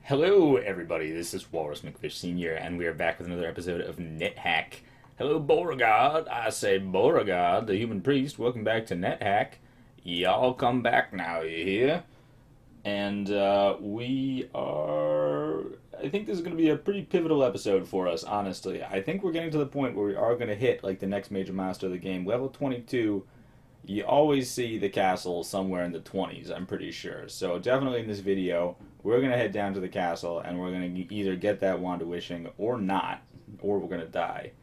Hello, everybody. This is Walrus McFish Sr., and we are back with another episode of NetHack. Hello, Beauregard. I say Beauregard, the human priest. Welcome back to NetHack. Y'all come back now, you hear? And we are. I think this is going to be a pretty pivotal episode for us, honestly. I think we're getting to the point where we are going to hit like the next major milestone of the game. Level 22, you always see the castle somewhere in the 20s, I'm pretty sure. So definitely in this video, we're going to head down to the castle and we're going to either get that wand of wishing or not, or we're going to die.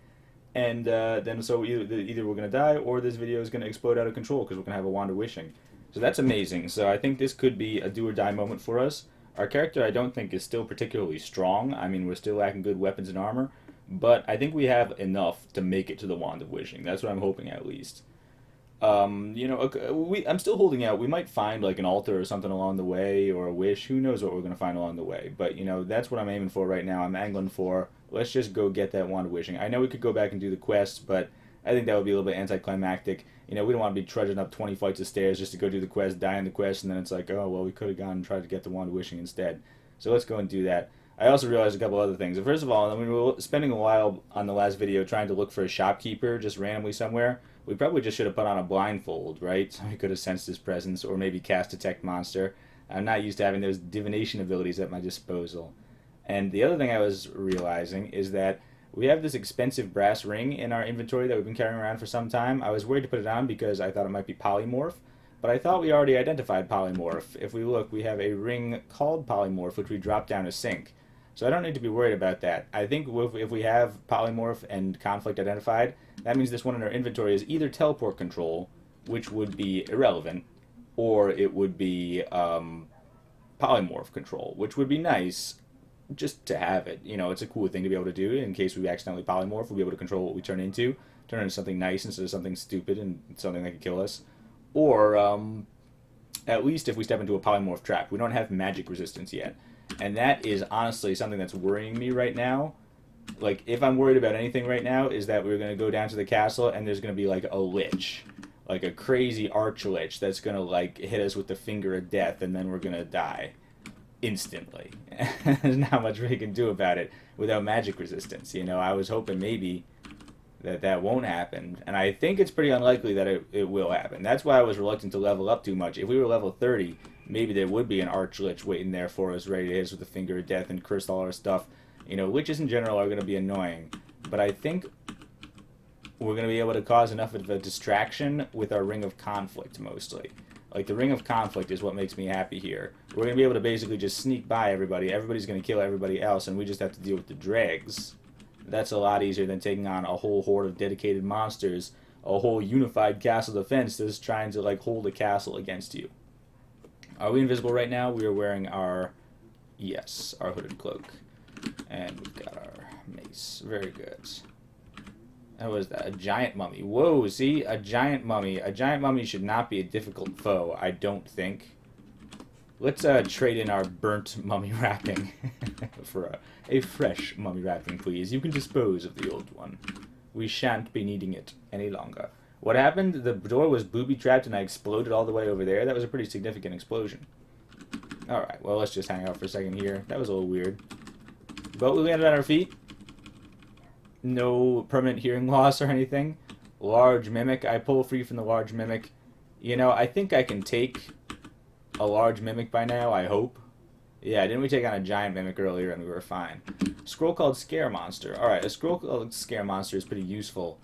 And then so either we're going to die or this video is going to explode out of control because we're going to have a wand of wishing. So that's amazing. So I think this could be a do or die moment for us. Our character I don't think is still particularly strong. I mean, we're still lacking good weapons and armor, but I think we have enough to make it to the wand of wishing. That's what I'm hoping at least. I'm still holding out. We might find like an altar or something along the way, or a wish. Who knows what we're gonna find along the way? But that's what I'm aiming for right now. I'm angling for. Let's just go get that wand of wishing. I know we could go back and do the quest, but I think that would be a little bit anticlimactic. We don't want to be trudging up 20 flights of stairs just to go do the quest, die in the quest, and then it's like, oh well, we could have gone and tried to get the wand of wishing instead. So let's go and do that. I also realized a couple other things. First of all, I mean, we were spending a while on the last video trying to look for a shopkeeper just randomly somewhere. We probably just should have put on a blindfold, right? So we could have sensed his presence, or maybe cast Detect Monster. I'm not used to having those divination abilities at my disposal. And the other thing I was realizing is that we have this expensive brass ring in our inventory that we've been carrying around for some time. I was worried to put it on because I thought it might be polymorph, but I thought we already identified polymorph. If we look, we have a ring called polymorph, which we dropped down a sink. So I don't need to be worried about that. I think if we have polymorph and conflict identified, that means this one in our inventory is either teleport control, which would be irrelevant, or it would be polymorph control, which would be nice just to have it. It's a cool thing to be able to do in case we accidentally polymorph. We'll be able to control what we turn into something nice instead of something stupid and something that could kill us. Or at least if we step into a polymorph trap. We don't have magic resistance yet. And that is honestly something that's worrying me right now. Like, if I'm worried about anything right now, is that we're going to go down to the castle and there's going to be like a lich. Like a crazy arch lich that's going to like hit us with the finger of death and then we're going to die instantly. There's not much we can do about it without magic resistance. I was hoping maybe that won't happen, and I think it's pretty unlikely that it will happen. That's why I was reluctant to level up too much. If we were level 30, maybe there would be an archlich waiting there for us, ready to hit us with the finger of death and curse all our stuff. Liches in general are going to be annoying, but I think we're going to be able to cause enough of a distraction with our Ring of Conflict, mostly. Like, the Ring of Conflict is what makes me happy here. We're going to be able to basically just sneak by everybody. Everybody's going to kill everybody else, and we just have to deal with the dregs. That's a lot easier than taking on a whole horde of dedicated monsters, a whole unified castle defense that's trying to, like, hold a castle against you. Are we invisible right now? We are wearing our hooded cloak. And we've got our mace. Very good. What was that? A giant mummy. Whoa, see? A giant mummy. A giant mummy should not be a difficult foe, I don't think. Let's trade in our burnt mummy wrapping for a fresh mummy wrapping, please. You can dispose of the old one. We shan't be needing it any longer. What happened? The door was booby-trapped and I exploded all the way over there? That was a pretty significant explosion. Alright, well, let's just hang out for a second here. That was a little weird. But we landed on our feet. No permanent hearing loss or anything. Large mimic. I pull free from the large mimic. I think I can take a large mimic by now, I hope. Yeah, didn't we take on a giant mimic earlier and we were fine. Scroll called Scare Monster. Alright, a scroll called Scare Monster is pretty useful.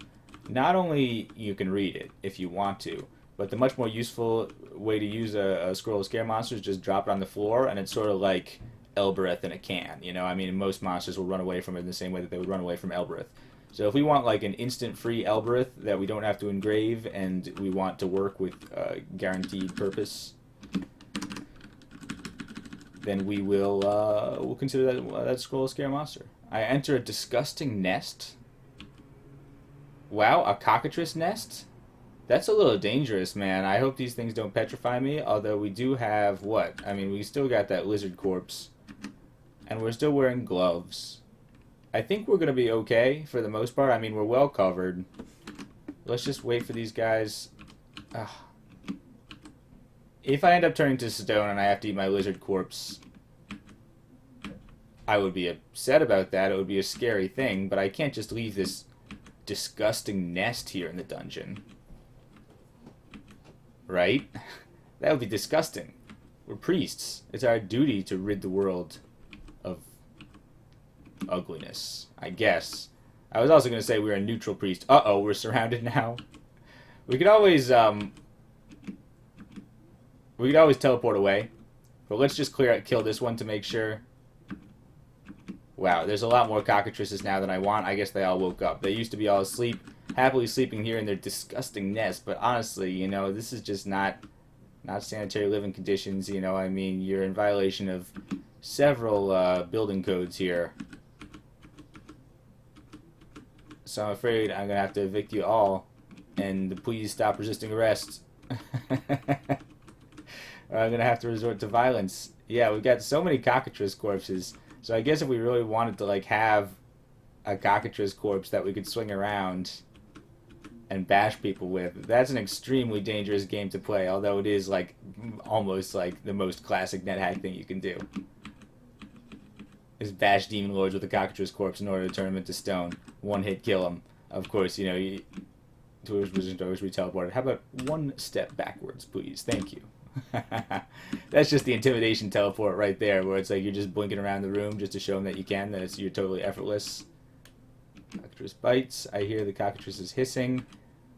Not only you can read it if you want to, but the much more useful way to use a scroll of Scare Monster is just drop it on the floor, and it's sort of like Elbereth in a can. I mean, most monsters will run away from it in the same way that they would run away from Elbereth. So if we want like an instant free Elbereth that we don't have to engrave and we want to work with guaranteed purpose, then we will we'll consider that scroll of Scare Monster. I enter a disgusting nest. Wow, a cockatrice nest? That's a little dangerous, man. I hope these things don't petrify me, although we do have what? I mean, we still got that lizard corpse. And we're still wearing gloves. I think we're going to be okay for the most part. I mean, we're well covered. Let's just wait for these guys. Ugh. If I end up turning to stone and I have to eat my lizard corpse, I would be upset about that. It would be a scary thing, but I can't just leave this disgusting nest here in the dungeon. Right? That would be disgusting. We're priests. It's our duty to rid the world of ugliness, I guess. I was also going to say we're a neutral priest. Uh-oh, we're surrounded now. We could always teleport away. But let's just kill this one to make sure. Wow, there's a lot more cockatrices now than I want. I guess they all woke up. They used to be all asleep, happily sleeping here in their disgusting nest. But honestly, you know, this is just not sanitary living conditions. You know, I mean, you're in violation of several building codes here. So I'm afraid I'm going to have to evict you all. And please stop resisting arrest. I'm going to have to resort to violence. Yeah, we've got so many cockatrice corpses. So I guess if we really wanted to, like, have a cockatrice corpse that we could swing around and bash people with, that's an extremely dangerous game to play. Although it is, like, almost, like, the most classic NetHack thing you can do. Is bash demon lords with a cockatrice corpse in order to turn them into stone. One hit kill them. Of course, you know, towards wizards always re-teleported. How about one step backwards, please? Thank you. That's just the intimidation teleport right there, where it's like you're just blinking around the room just to show them that you can, that you're totally effortless. Cockatrice bites. I hear the cockatrice is hissing,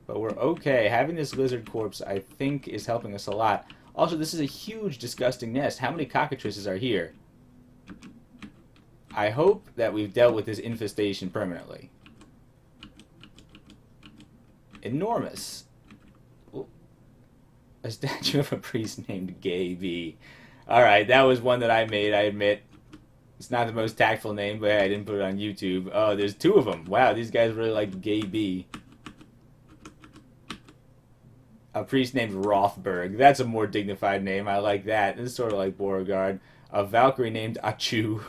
but we're okay. Having this lizard corpse, I think, is helping us a lot. Also, this is a huge, disgusting nest. How many cockatrices are here? I hope that we've dealt with this infestation permanently. Enormous. A statue of a priest named Gay B. Alright, that was one that I made, I admit. It's not the most tactful name, but hey, I didn't put it on YouTube. Oh, there's two of them. Wow, these guys really like Gay B. A priest named Rothberg. That's a more dignified name. I like that. It's sort of like Beauregard. A Valkyrie named Achu.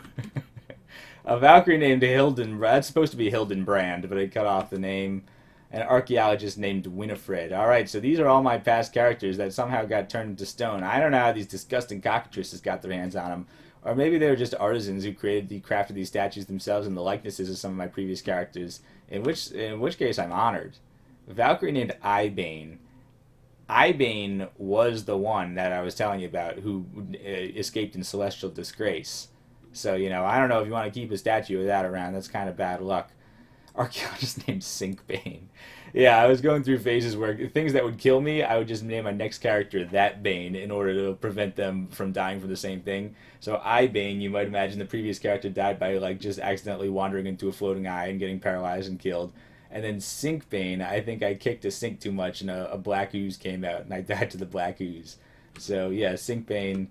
A Valkyrie named Hildenbrand. That's supposed to be Hildenbrand, but I cut off the name. An archaeologist named Winifred. Alright, so these are all my past characters that somehow got turned into stone. I don't know how these disgusting cockatrices got their hands on them. Or maybe they were just artisans who crafted these statues themselves in the likenesses of some of my previous characters. In which case, I'm honored. Valkyrie named Ibane. Ibane was the one that I was telling you about who escaped in celestial disgrace. So, you know, I don't know if you want to keep a statue of that around. That's kind of bad luck. Archaeologist named Sinkbane. Yeah, I was going through phases where things that would kill me, I would just name my next character that Bane in order to prevent them from dying from the same thing. So Bane, you might imagine the previous character died by like just accidentally wandering into a floating eye and getting paralyzed and killed. And then Sinkbane, I think I kicked a sink too much and a black ooze came out and I died to the black ooze. So yeah, Sinkbane.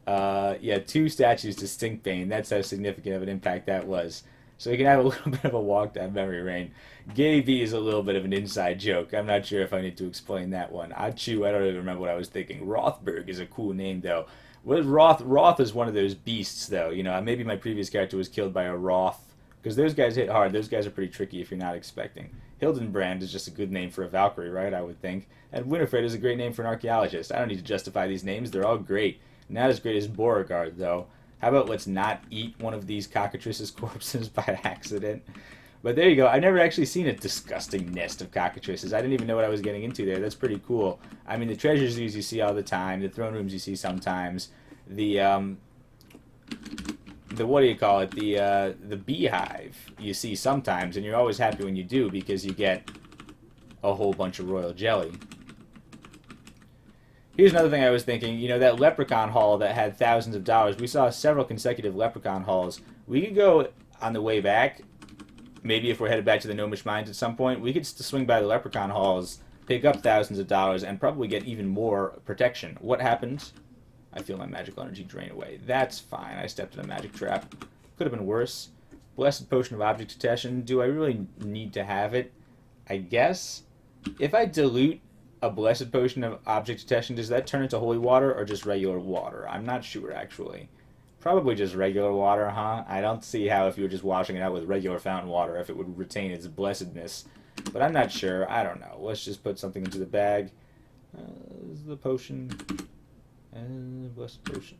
Yeah, 2 statues to Sinkbane. That's how significant of an impact that was. So you can have a little bit of a walk down memory lane. Gay B is a little bit of an inside joke. I'm not sure if I need to explain that one. Achu, I don't even remember what I was thinking. Rothberg is a cool name, though. What is Roth? Roth is one of those beasts, though. You know, maybe my previous character was killed by a Roth. Because those guys hit hard. Those guys are pretty tricky if you're not expecting. Hildenbrand is just a good name for a Valkyrie, right? I would think. And Winifred is a great name for an archaeologist. I don't need to justify these names. They're all great. Not as great as Beauregard, though. How about let's not eat one of these cockatrices' corpses by accident? But there you go. I've never actually seen a disgusting nest of cockatrices. I didn't even know what I was getting into there. That's pretty cool. I mean, the treasure zoos you see all the time. The throne rooms you see sometimes. The what do you call it? The beehive you see sometimes, and you're always happy when you do because you get a whole bunch of royal jelly. Here's another thing I was thinking. You know, that leprechaun hall that had thousands of dollars. We saw several consecutive leprechaun halls. We could go on the way back. Maybe if we're headed back to the Gnomish Mines at some point, we could swing by the leprechaun halls, pick up thousands of dollars, and probably get even more protection. What happens? I feel my magical energy drain away. That's fine. I stepped in a magic trap. Could have been worse. Blessed Potion of Object Detection. Do I really need to have it? I guess. If I dilute a Blessed Potion of Object Detection, does that turn into holy water or just regular water? I'm not sure, actually. Probably just regular water, huh? I don't see how if you were just washing it out with regular fountain water, if it would retain its blessedness. But I'm not sure. I don't know. Let's just put something into the bag. This is the potion. Blessed Potion.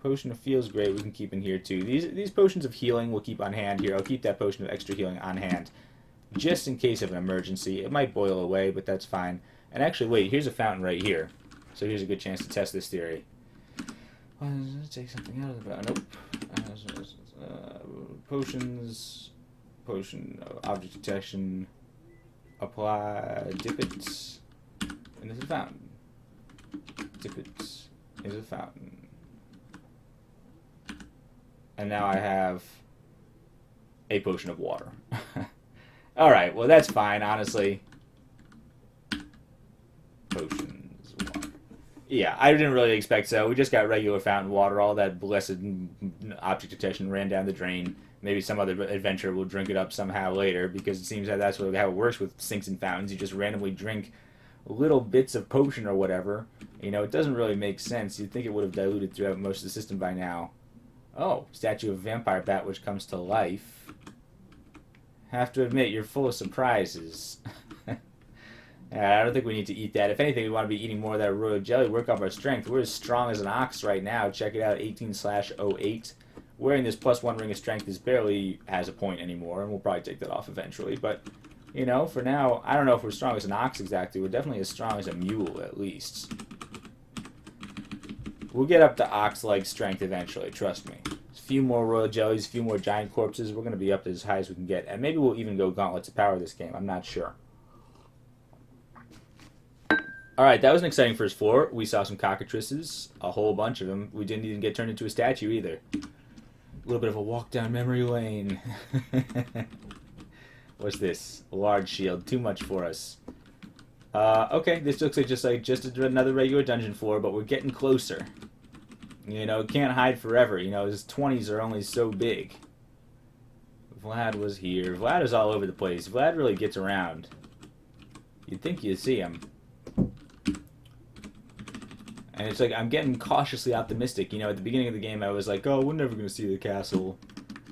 Potion of feels great. We can keep in here too. These potions of healing we'll keep on hand here. I'll keep that potion of extra healing on hand, just in case of an emergency. It might boil away, but that's fine. And actually, wait. Here's a fountain right here. So here's a good chance to test this theory. Take something out of the nope. Potions. Potion. Object detection. Apply. Dip it. And there's a fountain. Dip it. There's a fountain. And now I have a potion of water. Alright, well that's fine, honestly. Potions, water. Yeah, I didn't really expect so. We just got regular fountain water. All that blessed object detection ran down the drain. Maybe some other adventurer will drink it up somehow later, because it seems that that's how it works with sinks and fountains. You just randomly drink little bits of potion or whatever. You know, it doesn't really make sense. You'd think it would have diluted throughout most of the system by now. Oh, statue of vampire bat which comes to life. Have to admit, you're full of surprises. I don't think we need to eat that. If anything, we want to be eating more of that royal jelly. Work up our strength. We're as strong as an ox right now. Check it out, 18/08. Wearing this +1 ring of strength is barely has a point anymore, and we'll probably take that off eventually. But, you know, for now, I don't know if we're strong as an ox exactly. We're definitely as strong as a mule, at least. We'll get up to ox-like strength eventually, trust me. A few more royal jellies, a few more giant corpses. We're going to be up as high as we can get. And maybe we'll even go gauntlets of power this game. I'm not sure. Alright, that was an exciting first floor. We saw some cockatrices, a whole bunch of them. We didn't even get turned into a statue either. A little bit of a walk down memory lane. What's this? A large shield. Too much for us. Okay, this looks like just another regular dungeon floor, but we're getting closer. You know, can't hide forever. You know, his 20s are only so big. Vlad was here. Vlad is all over the place. Vlad really gets around. You'd think you'd see him. And it's like, I'm getting cautiously optimistic. You know, at the beginning of the game, I was like, oh, we're never going to see the castle.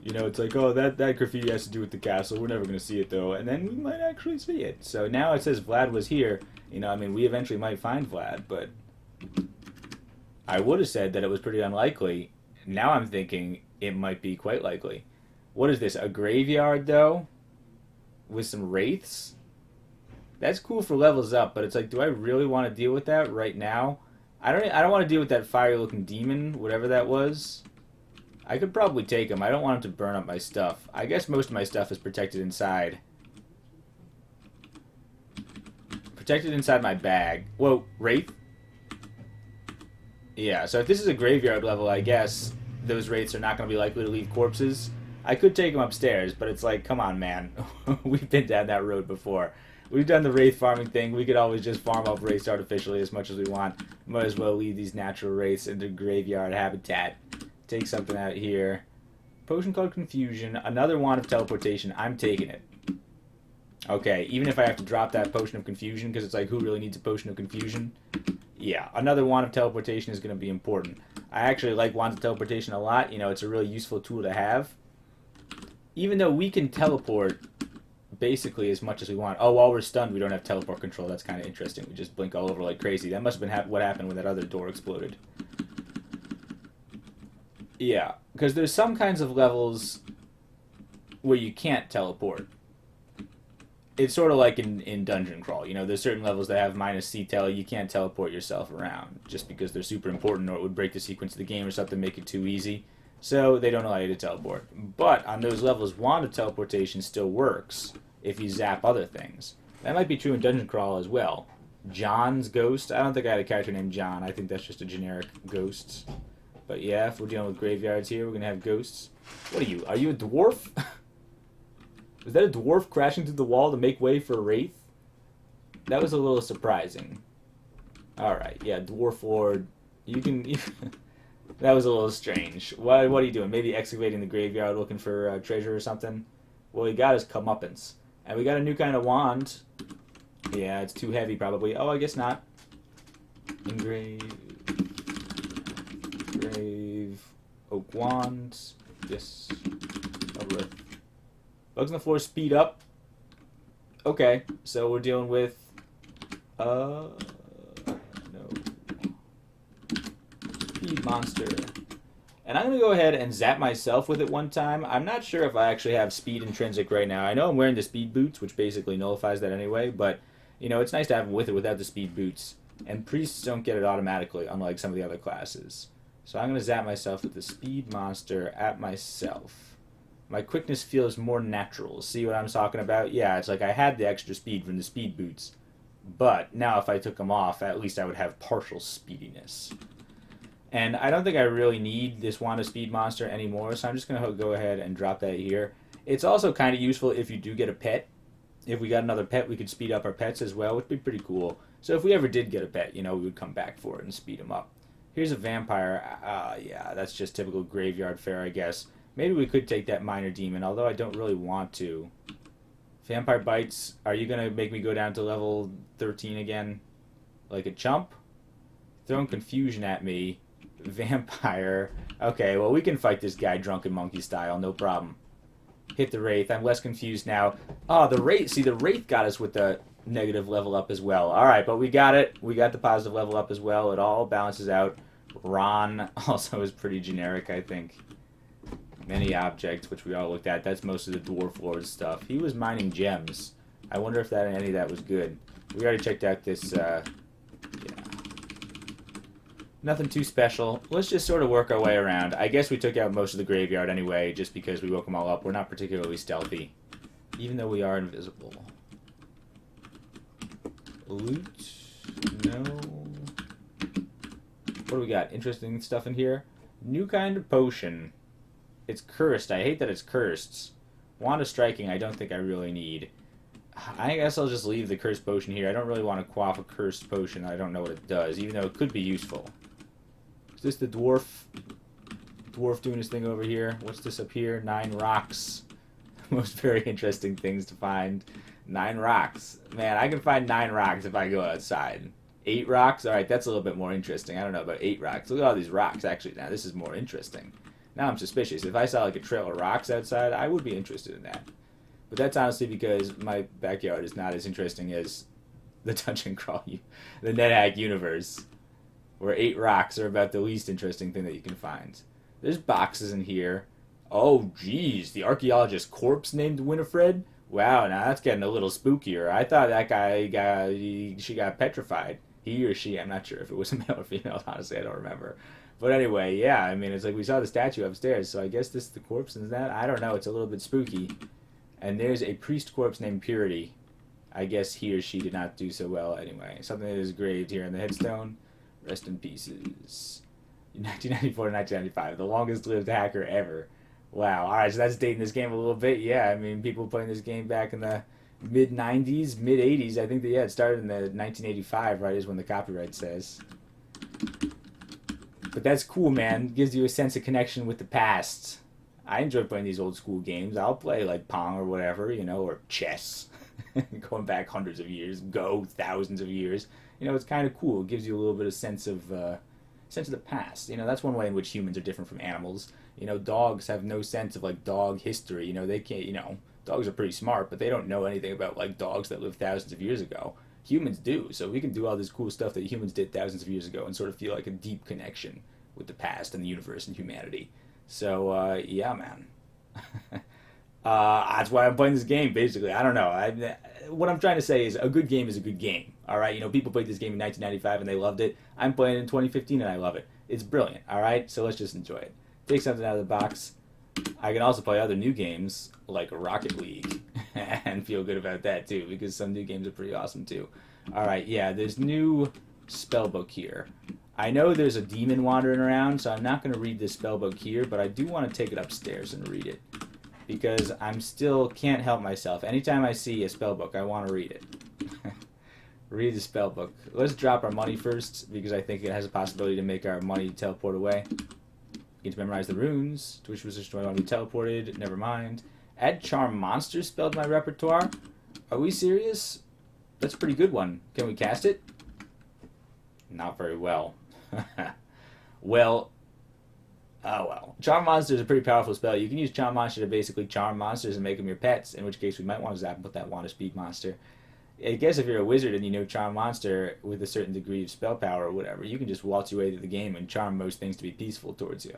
You know, it's like, oh, that graffiti has to do with the castle. We're never going to see it, though. And then we might actually see it. So now it says Vlad was here. You know, I mean, we eventually might find Vlad, but I would have said that it was pretty unlikely. Now I'm thinking it might be quite likely. What is this, a graveyard, though? With some wraiths? That's cool for levels up, but it's like, do I really want to deal with that right now? I don't want to deal with that fiery-looking demon, whatever that was. I could probably take him. I don't want him to burn up my stuff. I guess most of my stuff is protected inside. Protected inside my bag. Whoa, wraith? Yeah, so if this is a graveyard level, I guess those wraiths are not going to be likely to leave corpses. I could take them upstairs, but it's like, come on, man. We've been down that road before. We've done the wraith farming thing. We could always just farm up wraiths artificially as much as we want. Might as well leave these natural wraiths into graveyard habitat. Take something out here. Potion called Confusion. Another wand of teleportation. I'm taking it. Okay, even if I have to drop that Potion of Confusion, because it's like, who really needs a Potion of Confusion? Yeah, another wand of teleportation is going to be important. I actually like wands of teleportation a lot. You know, it's a really useful tool to have. Even though we can teleport basically as much as we want. Oh, while we're stunned, we don't have teleport control. That's kind of interesting. We just blink all over like crazy. That must have been what happened when that other door exploded. Yeah, because there's some kinds of levels where you can't teleport. It's sort of like in Dungeon Crawl. You know, there's certain levels that have -C tele. You can't teleport yourself around just because they're super important, or it would break the sequence of the game or something, make it too easy. So they don't allow you to teleport. But on those levels, wand of teleportation still works if you zap other things. That might be true in Dungeon Crawl as well. John's ghost. I don't think I had a character named John. I think that's just a generic ghost. But yeah, if we're dealing with graveyards here, we're going to have ghosts. What are you? Are you a dwarf? Was that a dwarf crashing through the wall to make way for a wraith? That was a little surprising. Alright, yeah, dwarf lord. You can... That was a little strange. What are you doing? Maybe excavating the graveyard looking for treasure or something? Well, he got his comeuppance. And we got a new kind of wand. Yeah, it's too heavy probably. Oh, I guess not. Engrave... Grave... Oak wand. Yes. Over. Bugs on the floor speed up. Okay, so we're dealing with... No. Speed monster. And I'm going to go ahead and zap myself with it one time. I'm not sure if I actually have speed intrinsic right now. I know I'm wearing the speed boots, which basically nullifies that anyway, but, you know, it's nice to have them with it without the speed boots. And priests don't get it automatically, unlike some of the other classes. So I'm going to zap myself with the speed monster at myself. My quickness feels more natural. See what I'm talking about? Yeah, it's like I had the extra speed from the speed boots. But now if I took them off, at least I would have partial speediness. And I don't think I really need this Wand of Speed monster anymore, so I'm just going to go ahead and drop that here. It's also kind of useful if you do get a pet. If we got another pet, we could speed up our pets as well, which would be pretty cool. So if we ever did get a pet, you know, we would come back for it and speed them up. Here's a vampire. Yeah, that's just typical graveyard fare, I guess. Maybe we could take that minor demon, although I don't really want to. Vampire bites. Are you going to make me go down to level 13 again? Like a chump? Throwing confusion at me. Vampire. Okay, well, we can fight this guy drunken monkey style, no problem. Hit the Wraith. I'm less confused now. Oh, the Wraith. See, the Wraith got us with the negative level up as well. Alright, but we got it. We got the positive level up as well. It all balances out. Ron also is pretty generic, I think. Many objects, which we all looked at. That's most of the Dwarf Lord stuff. He was mining gems. I wonder if that any of that was good. We already checked out this, yeah. Nothing too special. Let's just sort of work our way around. I guess we took out most of the graveyard anyway, just because we woke them all up. We're not particularly stealthy, even though we are invisible. Loot? No. What do we got? Interesting stuff in here. New kind of potion. It's cursed. I hate that it's cursed. Wand of Striking I don't think I really need. I guess I'll just leave the cursed potion here. I don't really want to quaff a cursed potion. I don't know what it does, even though it could be useful. Is this the dwarf? Dwarf doing his thing over here. What's this up here? 9 rocks. Most very interesting things to find. 9 rocks. Man, I can find 9 rocks if I go outside. 8 rocks? Alright, that's a little bit more interesting. I don't know about 8 rocks. Look at all these rocks, actually. Now, this is more interesting. Now I'm suspicious. If I saw like a trail of rocks outside, I would be interested in that. But that's honestly because my backyard is not as interesting as the Dungeon Crawl, the NetHack universe, where 8 rocks are about the least interesting thing that you can find. There's boxes in here. Oh, geez, the archaeologist's corpse named Winifred? Wow, now that's getting a little spookier. I thought that she got petrified. He or she, I'm not sure if it was a male or female, honestly, I don't remember. But anyway, yeah, I mean, it's like we saw the statue upstairs, so I guess this is the corpse and that? I don't know, it's a little bit spooky. And there's a priest corpse named Purity. I guess he or she did not do so well anyway. Something that is graved here in the headstone. Rest in pieces. 1994 to 1995, the longest lived hacker ever. Wow, alright, so that's dating this game a little bit. Yeah, I mean, people playing this game back in the mid-90s, mid-80s. I think that, yeah, it started in the 1985, right, is when the copyright says. But that's cool, man. It gives you a sense of connection with the past. I enjoy playing these old school games. I'll play like Pong or whatever, you know, or chess. Going back hundreds of years, Go thousands of years. You know, it's kind of cool. It gives you a little bit of sense of the past. You know, that's one way in which humans are different from animals. You know, dogs have no sense of like dog history. You know, they can't. You know, dogs are pretty smart, but they don't know anything about like dogs that lived thousands of years ago. Humans do, so we can do all this cool stuff that humans did thousands of years ago and sort of feel like a deep connection with the past and the universe and humanity. So, yeah, man. That's why I'm playing this game, basically. I don't know. What I'm trying to say is a good game is a good game, all right? You know, people played this game in 1995 and they loved it. I'm playing it in 2015 and I love it. It's brilliant, all right? So let's just enjoy it. Take something out of the box. I can also play other new games like Rocket League and feel good about that too, because some new games are pretty awesome too. Alright, yeah, there's new spellbook here. I know there's a demon wandering around, so I'm not going to read this spellbook here, but I do want to take it upstairs and read it. Because I'm still can't help myself. Anytime I see a spellbook, I want to read it. Read the spellbook. Let's drop our money first, because I think it has a possibility to make our money teleport away. Get to memorize the runes. To which position do I want to be teleported? Never mind. Add charm monsters spelled to my repertoire. Are we serious? That's a pretty good one. Can we cast it? Not very well. Well, oh well. Charm monster is a pretty powerful spell. You can use charm monster to basically charm monsters and make them your pets. In which case we might want to zap and put that Wand of Speed monster. I guess if you're a wizard and you know charm monster with a certain degree of spell power or whatever, you can just waltz your way through the game and charm most things to be peaceful towards you.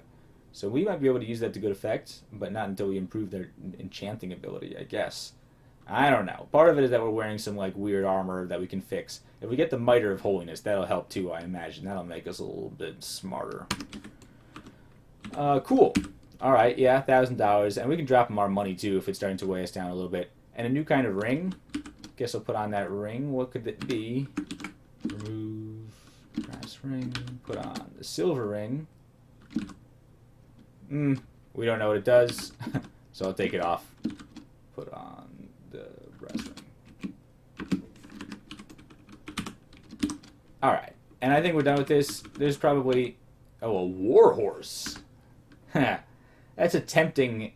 So we might be able to use that to good effect, but not until we improve their enchanting ability, I guess. I don't know. Part of it is that we're wearing some like weird armor that we can fix. If we get the Mitre of Holiness, that'll help too, I imagine. That'll make us a little bit smarter. Cool. Alright, yeah, $1,000. And we can drop them our money too if it's starting to weigh us down a little bit. And a new kind of ring. Guess I'll put on that ring. What could it be? Remove brass ring. Put on the silver ring. We don't know what it does. So I'll take it off. Put on the brass ring. Alright. And I think we're done with this. There's probably... Oh, a warhorse. That's a tempting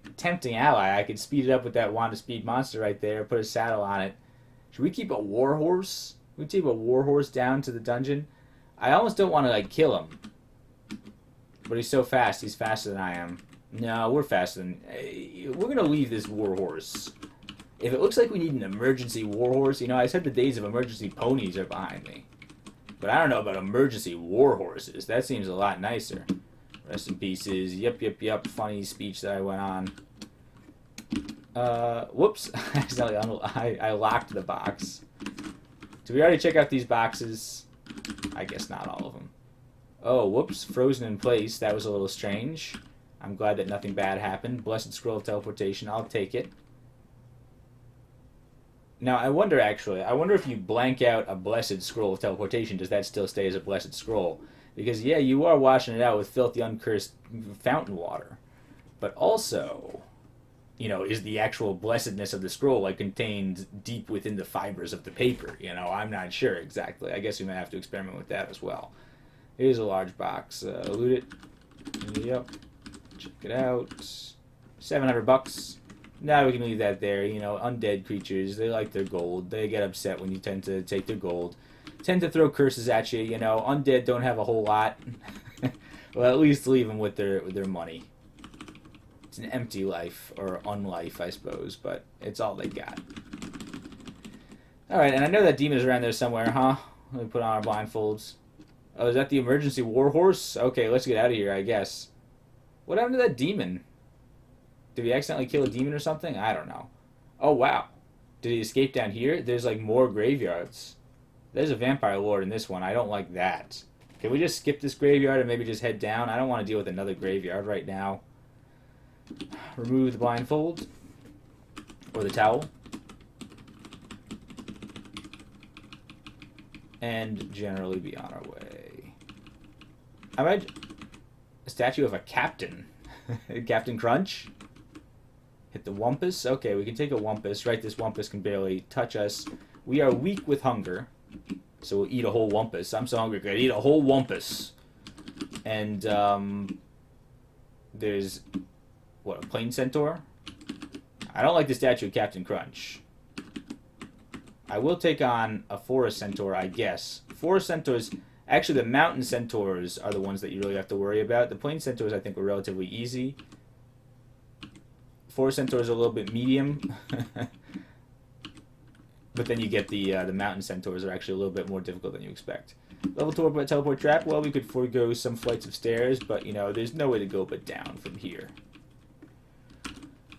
ally. I could speed it up with that Wand of Speed monster right there. Put a saddle on it. Should we keep a warhorse? We keep a warhorse down to the dungeon. I almost don't want to like kill him, but he's so fast. He's faster than I am. No, we're faster than. We're gonna leave this warhorse. If it looks like we need an emergency warhorse, you know, I said the days of emergency ponies are behind me, but I don't know about emergency warhorses. That seems a lot nicer. Rest in pieces. Yep. Funny speech that I went on. Whoops. I locked the box. Did we already check out these boxes? I guess not all of them. Oh, whoops. Frozen in place. That was a little strange. I'm glad that nothing bad happened. Blessed Scroll of Teleportation. I'll take it. Now, I wonder if you blank out a Blessed Scroll of Teleportation, does that still stay as a Blessed Scroll? Because, yeah, you are washing it out with filthy, uncursed fountain water. But also, you know, is the actual blessedness of the scroll, like, contained deep within the fibers of the paper? You know, I'm not sure exactly. I guess we might have to experiment with that as well. Here's a large box. Loot it. Yep. Check it out. $700. Now we can leave that there. You know, undead creatures, they like their gold. They get upset when you tend to take their gold. Tend to throw curses at you. You know, undead don't have a whole lot. Well, at least leave them with their money. It's an empty life, or unlife, I suppose, but it's all they got. Alright, and I know that demon is around there somewhere, huh? Let me put on our blindfolds. Oh, is that the emergency warhorse? Okay, let's get out of here, I guess. What happened to that demon? Did we accidentally kill a demon or something? I don't know. Oh, wow. Did he escape down here? There's, like, more graveyards. There's a vampire lord in this one. I don't like that. Can we just skip this graveyard and maybe just head down? I don't want to deal with another graveyard right now. Remove the blindfold. Or the towel. And generally be on our way. I might... A statue of a captain. Captain Crunch? Hit the Wumpus. Okay, we can take a Wumpus. Right, this Wumpus can barely touch us. We are weak with hunger. So we'll eat a whole Wumpus. I'm so hungry, I could eat a whole Wumpus. And, there's... What, a plain centaur? I don't like the statue of Captain Crunch. I will take on a forest centaur, I guess. Forest centaurs... Actually, the mountain centaurs are the ones that you really have to worry about. The plain centaurs, I think, were relatively easy. Forest centaurs are a little bit medium. But then you get the mountain centaurs are actually a little bit more difficult than you expect. Level 2 teleport trap. Well, we could forego some flights of stairs, but, you know, there's no way to go but down from here.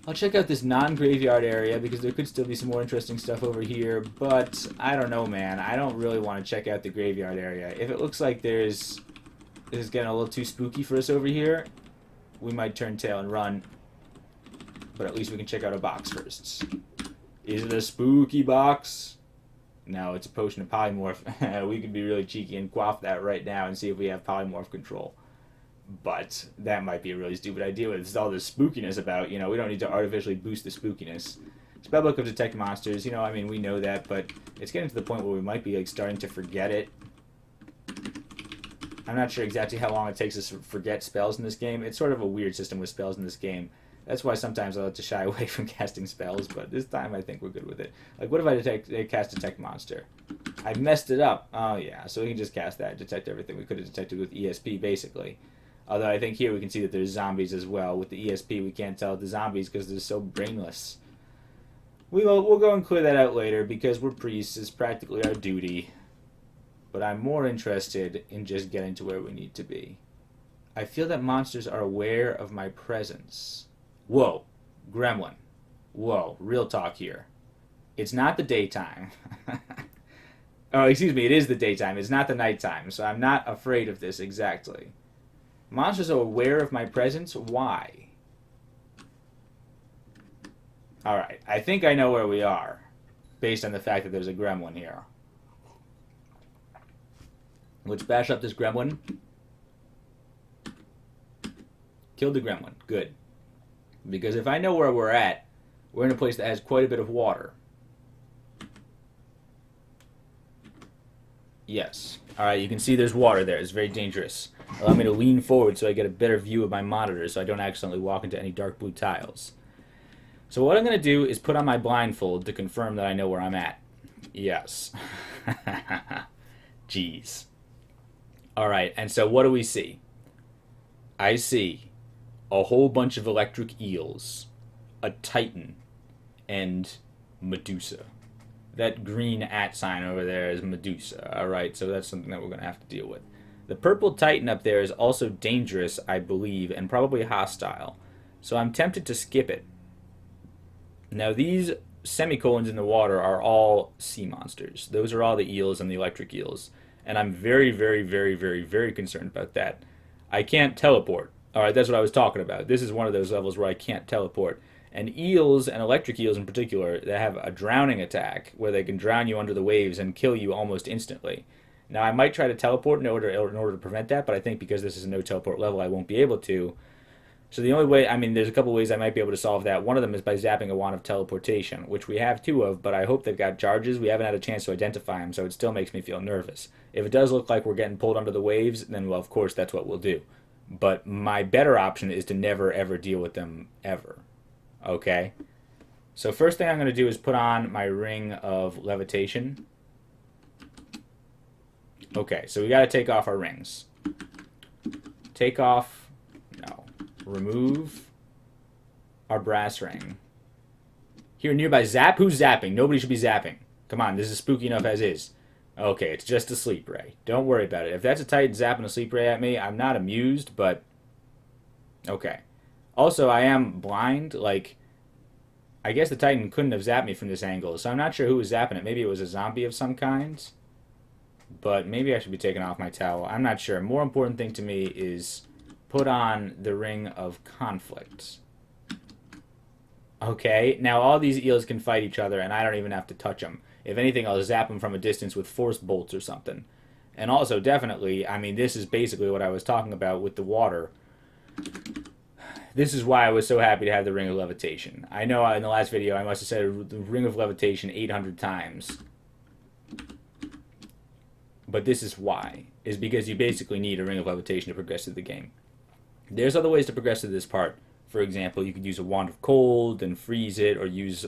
I'll check out this non-graveyard area because there could still be some more interesting stuff over here, but I don't know, man. I don't really want to check out the graveyard area. If it looks like this is getting a little too spooky for us over here, we might turn tail and run. But at least we can check out a box first. Is it a spooky box? No, it's a potion of polymorph. We could be really cheeky and quaff that right now and see if we have polymorph control. But that might be a really stupid idea with all this spookiness about, you know, we don't need to artificially boost the spookiness. Spellbook of Detect Monsters, you know, I mean, we know that, but it's getting to the point where we might be, like, starting to forget it. I'm not sure exactly how long it takes us to forget spells in this game. It's sort of a weird system with spells in this game. That's why sometimes I like to shy away from casting spells, but this time I think we're good with it. Like, what if I cast Detect Monster? I messed it up. Oh, yeah, so we can just cast that, detect everything we could have detected with ESP, basically. Although I think here we can see that there's zombies as well. With the ESP, we can't tell the zombies because they're so brainless. We'll go and clear that out later because we're priests. It's practically our duty. But I'm more interested in just getting to where we need to be. I feel that monsters are aware of my presence. Whoa, gremlin. Whoa, real talk here. It's not the daytime. Oh, excuse me, it is the daytime. It's not the nighttime, so I'm not afraid of this exactly. Monsters are aware of my presence? Why? Alright, I think I know where we are, based on the fact that there's a gremlin here. Let's bash up this gremlin. Kill the gremlin. Good. Because if I know where we're at, we're in a place that has quite a bit of water. Yes. Alright, you can see there's water there. It's very dangerous. Allow me to lean forward so I get a better view of my monitor so I don't accidentally walk into any dark blue tiles. So what I'm going to do is put on my blindfold to confirm that I know where I'm at. Yes. Jeez. Alright, and so what do we see? I see a whole bunch of electric eels, a titan, and Medusa. That green @ sign over there is Medusa. Alright, so that's something that we're going to have to deal with. The purple titan up there is also dangerous, I believe, and probably hostile. So I'm tempted to skip it. Now these semicolons in the water are all sea monsters. Those are all the eels and the electric eels. And I'm very, very, very, very, very concerned about that. I can't teleport. Alright, that's what I was talking about. This is one of those levels where I can't teleport. And eels, and electric eels in particular, they have a drowning attack where they can drown you under the waves and kill you almost instantly. Now, I might try to teleport in order to prevent that, but I think because this is a no teleport level, I won't be able to. So the only way, I mean, there's a couple ways I might be able to solve that. One of them is by zapping a wand of teleportation, which we have 2 of, but I hope they've got charges. We haven't had a chance to identify them, so it still makes me feel nervous. If it does look like we're getting pulled under the waves, then, well, of course, that's what we'll do. But my better option is to never, ever deal with them, ever. Okay? So first thing I'm going to do is put on my ring of levitation. Okay, so we got to take off our rings. Take off, no, remove our brass ring. Here, nearby, zap? Who's zapping? Nobody should be zapping. Come on, this is spooky enough as is. Okay, it's just a sleep ray. Don't worry about it. If that's a titan zapping a sleep ray at me, I'm not amused, but okay. Also, I am blind. Like, I guess the titan couldn't have zapped me from this angle, so I'm not sure who was zapping it. Maybe it was a zombie of some kind. But maybe I should be taking off my towel. I'm not sure. More important thing to me is put on the ring of conflict. Okay, now all these eels can fight each other, and I don't even have to touch them. If anything, I'll zap them from a distance with force bolts or something. And also, definitely, I mean, this is basically what I was talking about with the water. This is why I was so happy to have the ring of levitation. I know in the last video I must have said the ring of levitation 800 times. But this is why. Is because you basically need a ring of levitation to progress through the game. There's other ways to progress through this part. For example, you could use a wand of cold and freeze it, or use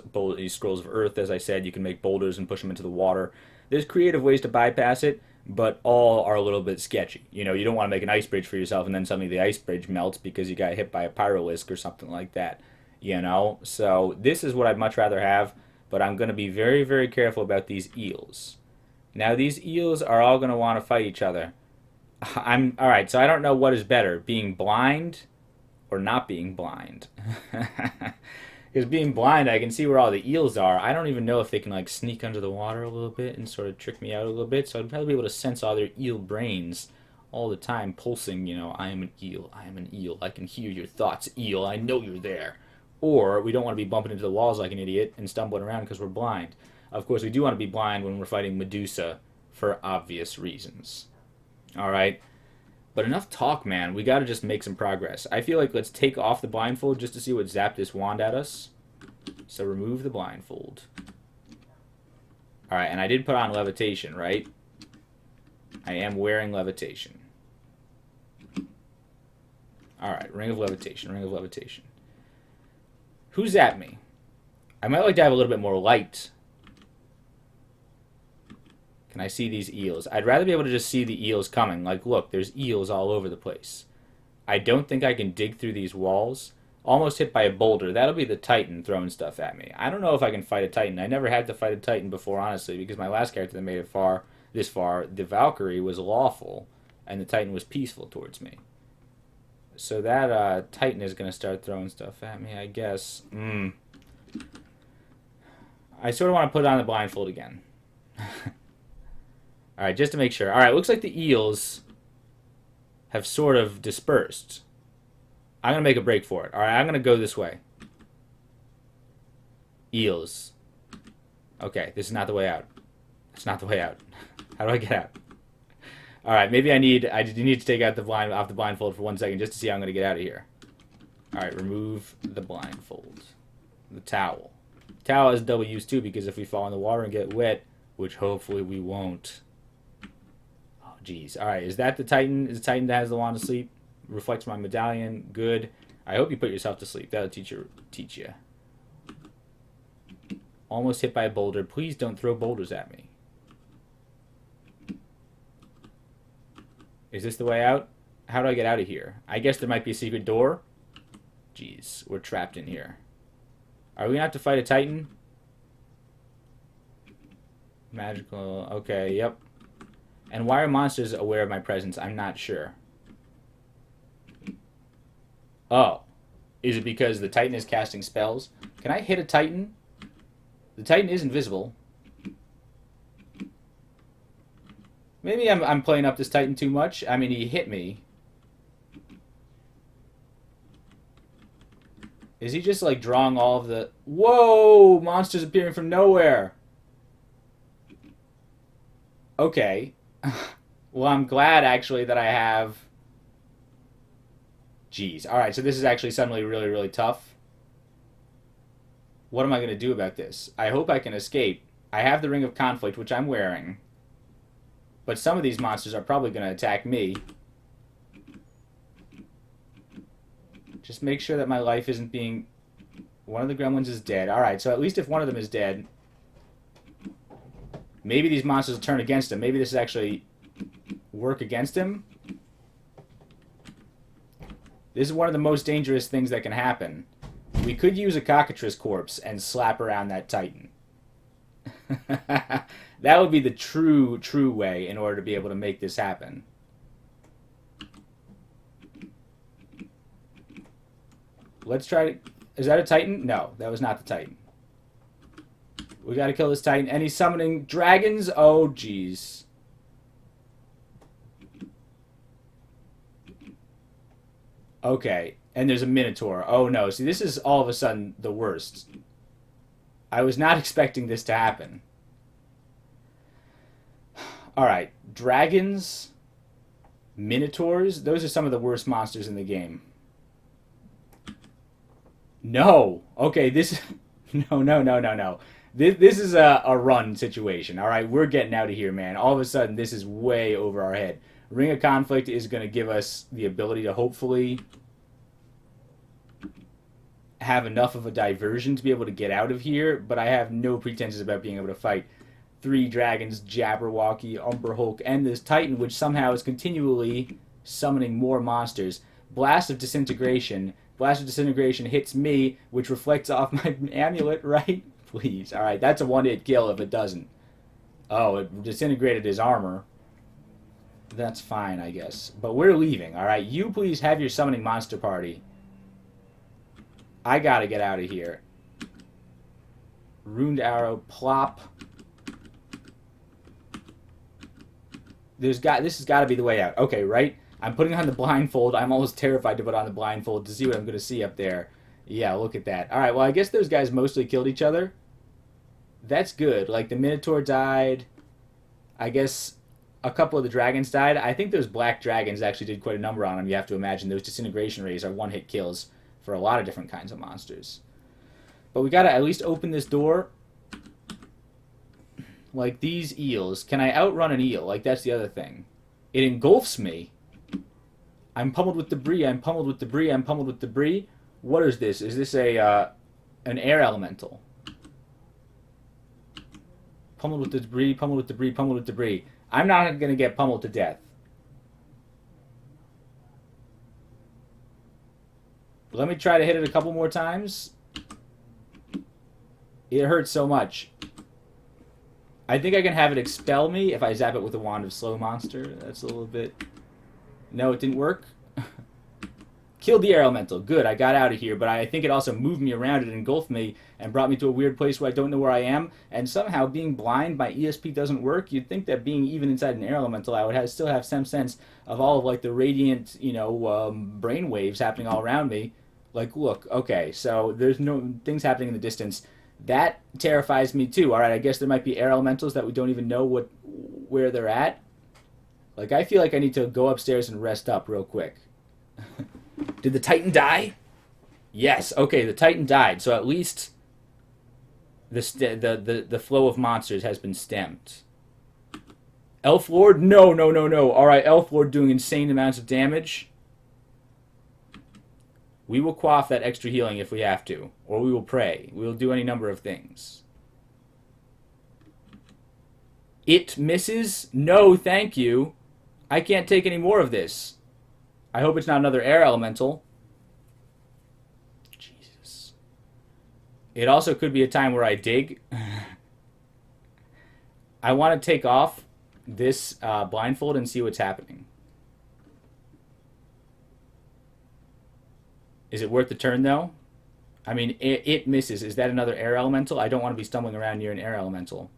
scrolls of earth, as I said. You can make boulders and push them into the water. There's creative ways to bypass it, but all are a little bit sketchy. You know, you don't want to make an ice bridge for yourself and then suddenly the ice bridge melts because you got hit by a pyrolisk or something like that. You know, so this is what I'd much rather have, but I'm going to be very, very careful about these eels. Now, these eels are all going to want to fight each other. Alright, so I don't know what is better, being blind or not being blind. Because being blind, I can see where all the eels are. I don't even know if they can, like, sneak under the water a little bit and sort of trick me out a little bit. So I'd probably be able to sense all their eel brains all the time, pulsing, you know, I am an eel, I am an eel, I can hear your thoughts, eel, I know you're there. Or we don't want to be bumping into the walls like an idiot and stumbling around because we're blind. Of course, we do want to be blind when we're fighting Medusa for obvious reasons. Alright? But enough talk, man. We gotta just make some progress. I feel like let's take off the blindfold just to see what zapped this wand at us. So remove the blindfold. Alright, and I did put on levitation, right? I am wearing levitation. Alright, ring of levitation, ring of levitation. Who's at me? I might like to have a little bit more light. Can I see these eels? I'd rather be able to just see the eels coming. Like, look, there's eels all over the place. I don't think I can dig through these walls. Almost hit by a boulder. That'll be the Titan throwing stuff at me. I don't know if I can fight a Titan. I never had to fight a Titan before, honestly, because my last character that made it this far, the Valkyrie was lawful, and the Titan was peaceful towards me. So that Titan is going to start throwing stuff at me, I guess. I sort of want to put on the blindfold again. Alright, just to make sure. Alright, looks like the eels have sort of dispersed. I'm going to make a break for it. Alright, I'm going to go this way. Eels. Okay, this is not the way out. It's not the way out. How do I get out? Alright, maybe I need to take out off the blindfold for 1 second just to see how I'm going to get out of here. Alright, remove the blindfold. The towel. Towel has double use too, because if we fall in the water and get wet, which hopefully we won't. Oh, jeez. Alright, is that the Titan? Is the Titan that has the wand of sleep? Reflects my medallion. Good. I hope you put yourself to sleep. That'll teach you. Almost hit by a boulder. Please don't throw boulders at me. Is this the way out? How do I get out of here? I guess there might be a secret door. Jeez, we're trapped in here. Are we gonna have to fight a Titan? Magical. Okay, yep. And why are monsters aware of my presence? I'm not sure. Oh. Is it because the Titan is casting spells? Can I hit a Titan? The Titan is invisible. Maybe I'm playing up this Titan too much. I mean, he hit me. Is he just, like, drawing all of the... Whoa! Monsters appearing from nowhere! Okay. Well, I'm glad, actually, that I have... Jeez. Alright, so this is actually suddenly really, really tough. What am I going to do about this? I hope I can escape. I have the Ring of Conflict, which I'm wearing. But some of these monsters are probably going to attack me. Just make sure that my life isn't being... One of the gremlins is dead. Alright, so at least if one of them is dead... Maybe these monsters will turn against him. Maybe this is actually work against him. This is one of the most dangerous things that can happen. We could use a cockatrice corpse and slap around that Titan. That would be the true way in order to be able to make this happen. Let's try to... Is that a Titan? No, that was not the Titan. We gotta kill this Titan. And he's summoning dragons? Oh, jeez. Okay. And there's a Minotaur. Oh, no. See, this is all of a sudden the worst. I was not expecting this to happen. Alright. Dragons. Minotaurs. Those are some of the worst monsters in the game. No. Okay, this... No. This is a run situation. Alright, we're getting out of here, man. All of a sudden, this is way over our head. Ring of Conflict is going to give us the ability to hopefully have enough of a diversion to be able to get out of here, but I have no pretenses about being able to fight 3 dragons, Jabberwocky, Umber Hulk, and this Titan, which somehow is continually summoning more monsters. Blast of Disintegration. Blast of Disintegration hits me, which reflects off my amulet, right? Please. Alright, that's a one-hit kill if it doesn't. Oh, it disintegrated his armor. That's fine, I guess. But we're leaving, alright? You please have your summoning monster party. I gotta get out of here. Ruined arrow, plop. This has got to be the way out. Okay, right? I'm putting on the blindfold. I'm almost terrified to put on the blindfold to see what I'm going to see up there. Yeah, look at that. Alright, well, I guess those guys mostly killed each other. That's good. Like, the Minotaur died. I guess a couple of the dragons died. I think those black dragons actually did quite a number on them. You have to imagine those disintegration rays are one-hit kills for a lot of different kinds of monsters. But we gotta at least open this door. Like these eels. Can I outrun an eel? Like, that's the other thing. It engulfs me. I'm pummeled with debris. I'm pummeled with debris. I'm pummeled with debris. What is this? Is this an air elemental? Pummeled with debris, pummeled with debris, pummeled with debris. I'm not going to get pummeled to death. Let me try to hit it a couple more times. It hurts so much. I think I can have it expel me if I zap it with a Wand of Slow Monster. That's a little bit... No, it didn't work. Killed the air elemental. Good, I got out of here, but I think it also moved me around and engulfed me and brought me to a weird place where I don't know where I am. And somehow, being blind, my ESP doesn't work. You'd think that being even inside an air elemental, I would still have some sense of all of like the radiant, brain waves happening all around me. Like, look, okay, so there's no things happening in the distance. That terrifies me too. All right, I guess there might be air elementals that we don't even know where they're at. Like, I feel like I need to go upstairs and rest up real quick. Did the Titan die? Yes. Okay, the Titan died. So at least the flow of monsters has been stemmed. Elf Lord? No, no, no, no. All right, Elf Lord doing insane amounts of damage. We will quaff that extra healing if we have to, or we will pray. We will do any number of things. It misses? No, thank you. I can't take any more of this. I hope it's not another air elemental. Jesus. It also could be a time where I dig. I want to take off this blindfold and see what's happening. Is it worth the turn, though? I mean, it misses. Is that another air elemental? I don't want to be stumbling around near an air elemental.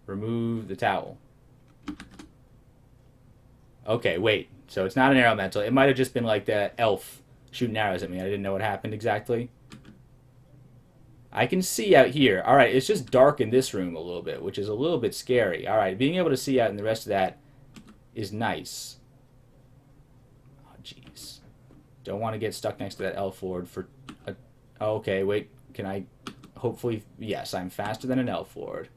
Remove the towel. Okay, wait. So it's not an air elemental. It might have just been like the elf shooting arrows at me. I didn't know what happened exactly. I can see out here. All right, it's just dark in this room a little bit, which is a little bit scary. All right, being able to see out in the rest of that is nice. Oh, jeez. Don't want to get stuck next to that elf lord for... okay, wait. Can I... Hopefully... Yes, I'm faster than an elf lord.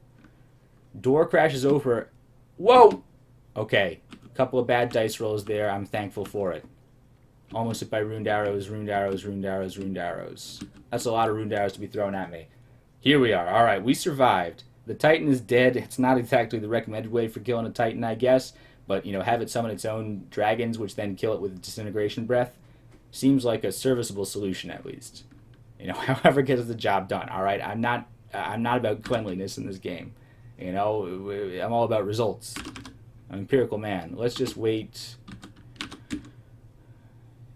Door crashes over... Whoa! Okay. Couple of bad dice rolls there. I'm thankful for it. Almost hit by runed arrows, runed arrows, runed arrows, runed arrows. That's a lot of runed arrows to be thrown at me. Here we are. Alright, we survived. The Titan is dead. It's not exactly the recommended way for killing a Titan, I guess. But, have it summon its own dragons, which then kill it with disintegration breath. Seems like a serviceable solution, at least. However gets the job done. Alright, I'm not about cleanliness in this game. I'm all about results. I'm an empirical man. Let's just wait.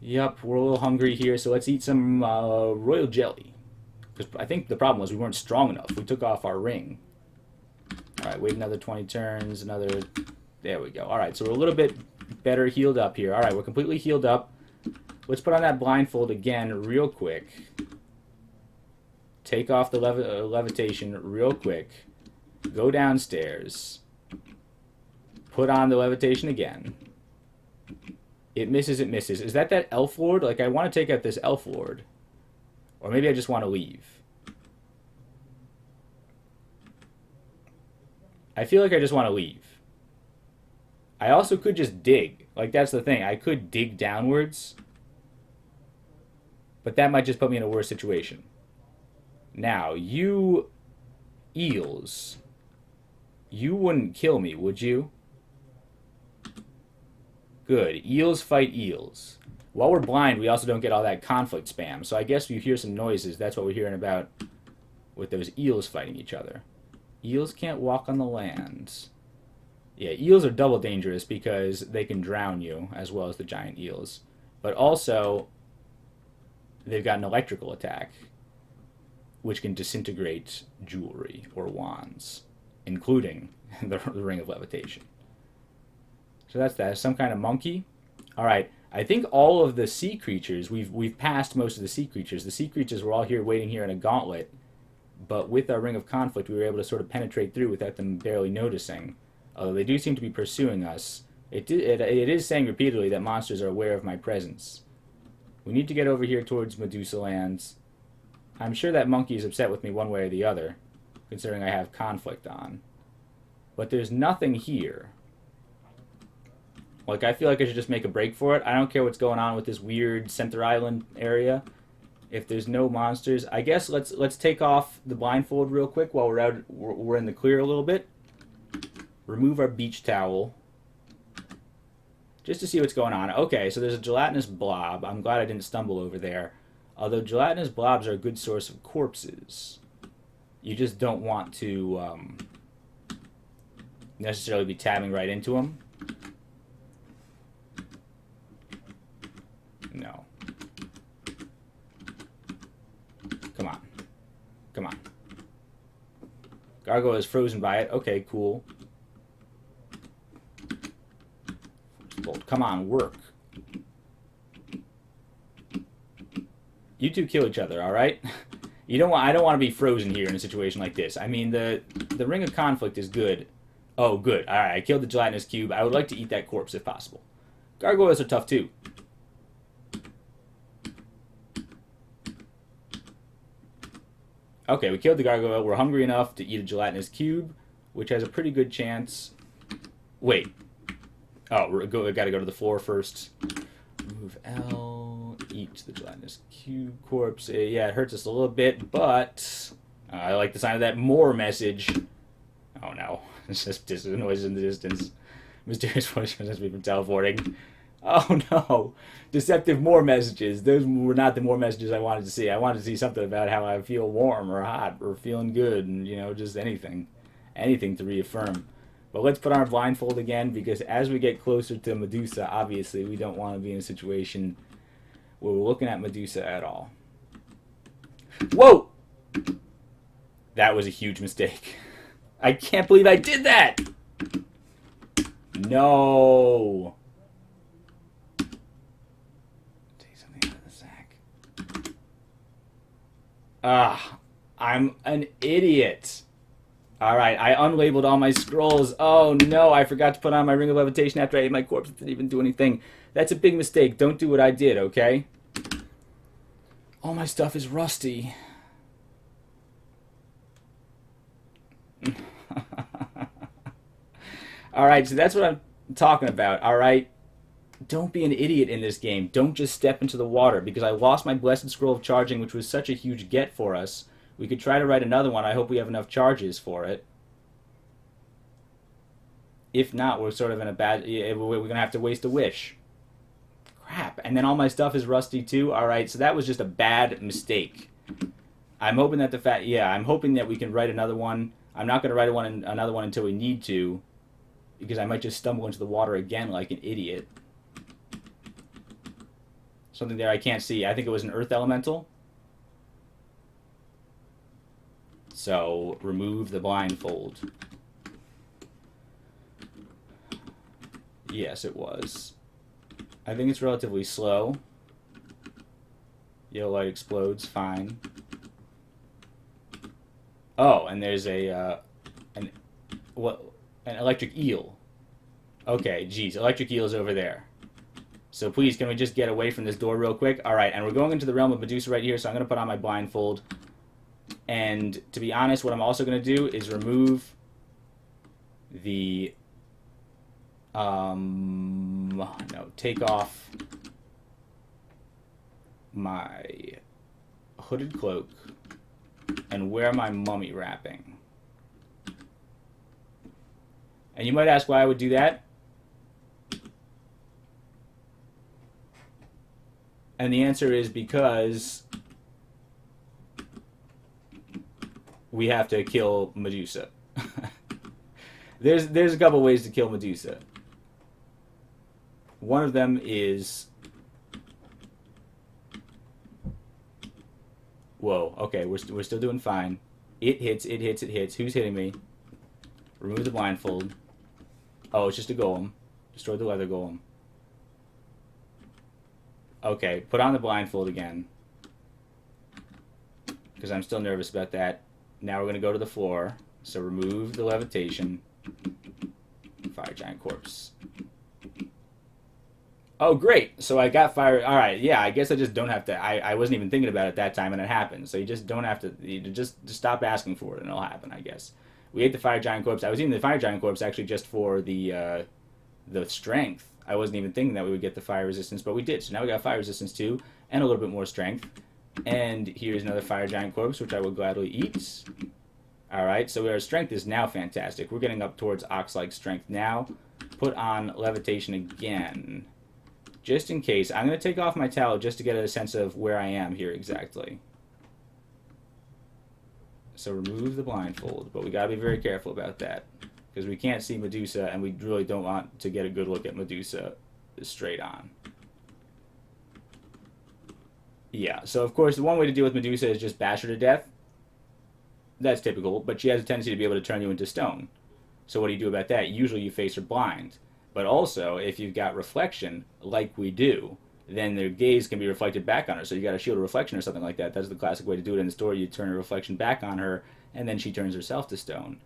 Yup, we're a little hungry here, so let's eat some royal jelly. Because I think the problem was we weren't strong enough. We took off our ring. Alright, wait another 20 turns, another... There we go. Alright, so we're a little bit better healed up here. Alright, we're completely healed up. Let's put on that blindfold again real quick. Take off the levitation real quick. Go downstairs. Put on the levitation again. It misses, it misses. Is that elf lord? Like, I want to take out this elf lord. Or maybe I just want to leave. I feel like I just want to leave. I also could just dig. Like, that's the thing. I could dig downwards. But that might just put me in a worse situation. Now, you eels. You wouldn't kill me, would you? Good. Eels fight eels. While we're blind, we also don't get all that conflict spam. So I guess you hear some noises. That's what we're hearing about with those eels fighting each other. Eels can't walk on the land. Yeah, eels are double dangerous because they can drown you, as well as the giant eels. But also, they've got an electrical attack, which can disintegrate jewelry or wands, including the Ring of Levitation. So that's that. Some kind of monkey. All right. I think all of the sea creatures, we've passed most of the sea creatures. The sea creatures were all here waiting here in a gauntlet. But with our Ring of Conflict, we were able to sort of penetrate through without them barely noticing. Although they do seem to be pursuing us. It is saying repeatedly that monsters are aware of my presence. We need to get over here towards Medusa lands. I'm sure that monkey is upset with me one way or the other, considering I have conflict on. But there's nothing here. Like, I feel like I should just make a break for it. I don't care what's going on with this weird Center Island area. If there's no monsters, I guess let's take off the blindfold real quick while we're in the clear a little bit. Remove our beach towel. Just to see what's going on. Okay, so there's a gelatinous blob. I'm glad I didn't stumble over there. Although gelatinous blobs are a good source of corpses. You just don't want to necessarily be tabbing right into them. No. Come on. Come on. Gargoyle is frozen by it. Okay, cool. Bolt. Come on, work. You two kill each other, all right? You don't want. I don't want to be frozen here in a situation like this. I mean, the Ring of Conflict is good. Oh, good. All right, I killed the gelatinous cube. I would like to eat that corpse if possible. Gargoyles are tough too. Okay, we killed the gargoyle. We're hungry enough to eat a gelatinous cube, which has a pretty good chance. Wait. Oh, we got to go to the floor first. Move L. Eat the gelatinous cube corpse. Yeah, it hurts us a little bit, but I like the sign of that more message. Oh no. It's just noise in the distance. Mysterious voice prevents me from teleporting. Oh no. Deceptive more messages. Those were not the more messages I wanted to see. I wanted to see something about how I feel warm or hot or feeling good and, you know, just anything. Anything to reaffirm. But let's put on our blindfold again, because as we get closer to Medusa, obviously we don't want to be in a situation where we're looking at Medusa at all. Whoa! That was a huge mistake. I can't believe I did that! No! Take something out of the sack. Ah, I'm an idiot. Alright, I unlabeled all my scrolls. Oh no, I forgot to put on my Ring of Levitation after I ate my corpse. It didn't even do anything. That's a big mistake. Don't do what I did, okay? All my stuff is rusty. Alright, so that's what I'm talking about, alright? Don't be an idiot in this game. Don't just step into the water, because I lost my Blessed Scroll of Charging, which was such a huge get for us. We could try to write another one. I hope we have enough charges for it. If not, we're sort of in a bad... We're going to have to waste a wish. Crap. And then all my stuff is rusty too. Alright, so that was just a bad mistake. I'm hoping that I'm hoping that we can write another one. I'm not going to write another one until we need to, because I might just stumble into the water again like an idiot. Something there I can't see. I think it was an earth elemental. So, remove the blindfold. Yes, it was. I think it's relatively slow. Yellow light explodes, fine. Oh, and there's an electric eel. Okay, geez, electric eel's over there. So please, can we just get away from this door real quick? Alright, and we're going into the realm of Medusa right here, so I'm going to put on my blindfold. And to be honest, what I'm also going to do is remove the... take off my hooded cloak and wear my mummy wrapping. And you might ask why I would do that. And the answer is because we have to kill Medusa. There's a couple ways to kill Medusa. One of them is... Whoa, okay, we're still doing fine. It hits. Who's hitting me? Remove the blindfold. Oh, it's just a golem. Destroy the leather golem. Okay, put on the blindfold again. Because I'm still nervous about that. Now we're going to go to the floor. So remove the levitation. Fire giant corpse. Oh, great. So I got fire. All right, yeah, I guess I just don't have to. I wasn't even thinking about it at that time, and it happened. So you just don't have to. You just stop asking for it, and it'll happen, I guess. We ate the fire giant corpse. I was eating the fire giant corpse actually just for the strength. I wasn't even thinking that we would get the fire resistance, but we did. So now we got fire resistance too, and a little bit more strength. And here's another fire giant corpse, which I will gladly eat. All right, so our strength is now fantastic. We're getting up towards ox-like strength now. Put on levitation again. Just in case. I'm going to take off my towel just to get a sense of where I am here exactly. So remove the blindfold, but we got to be very careful about that, because we can't see Medusa, and we really don't want to get a good look at Medusa straight on. Yeah, so of course the one way to deal with Medusa is just bash her to death. That's typical, but she has a tendency to be able to turn you into stone. So what do you do about that? Usually you face her blind. But also, if you've got reflection, like we do, then their gaze can be reflected back on her. So you got a shield of reflection or something like that. That's the classic way to do it in the story. You turn a reflection back on her, and then she turns herself to stone.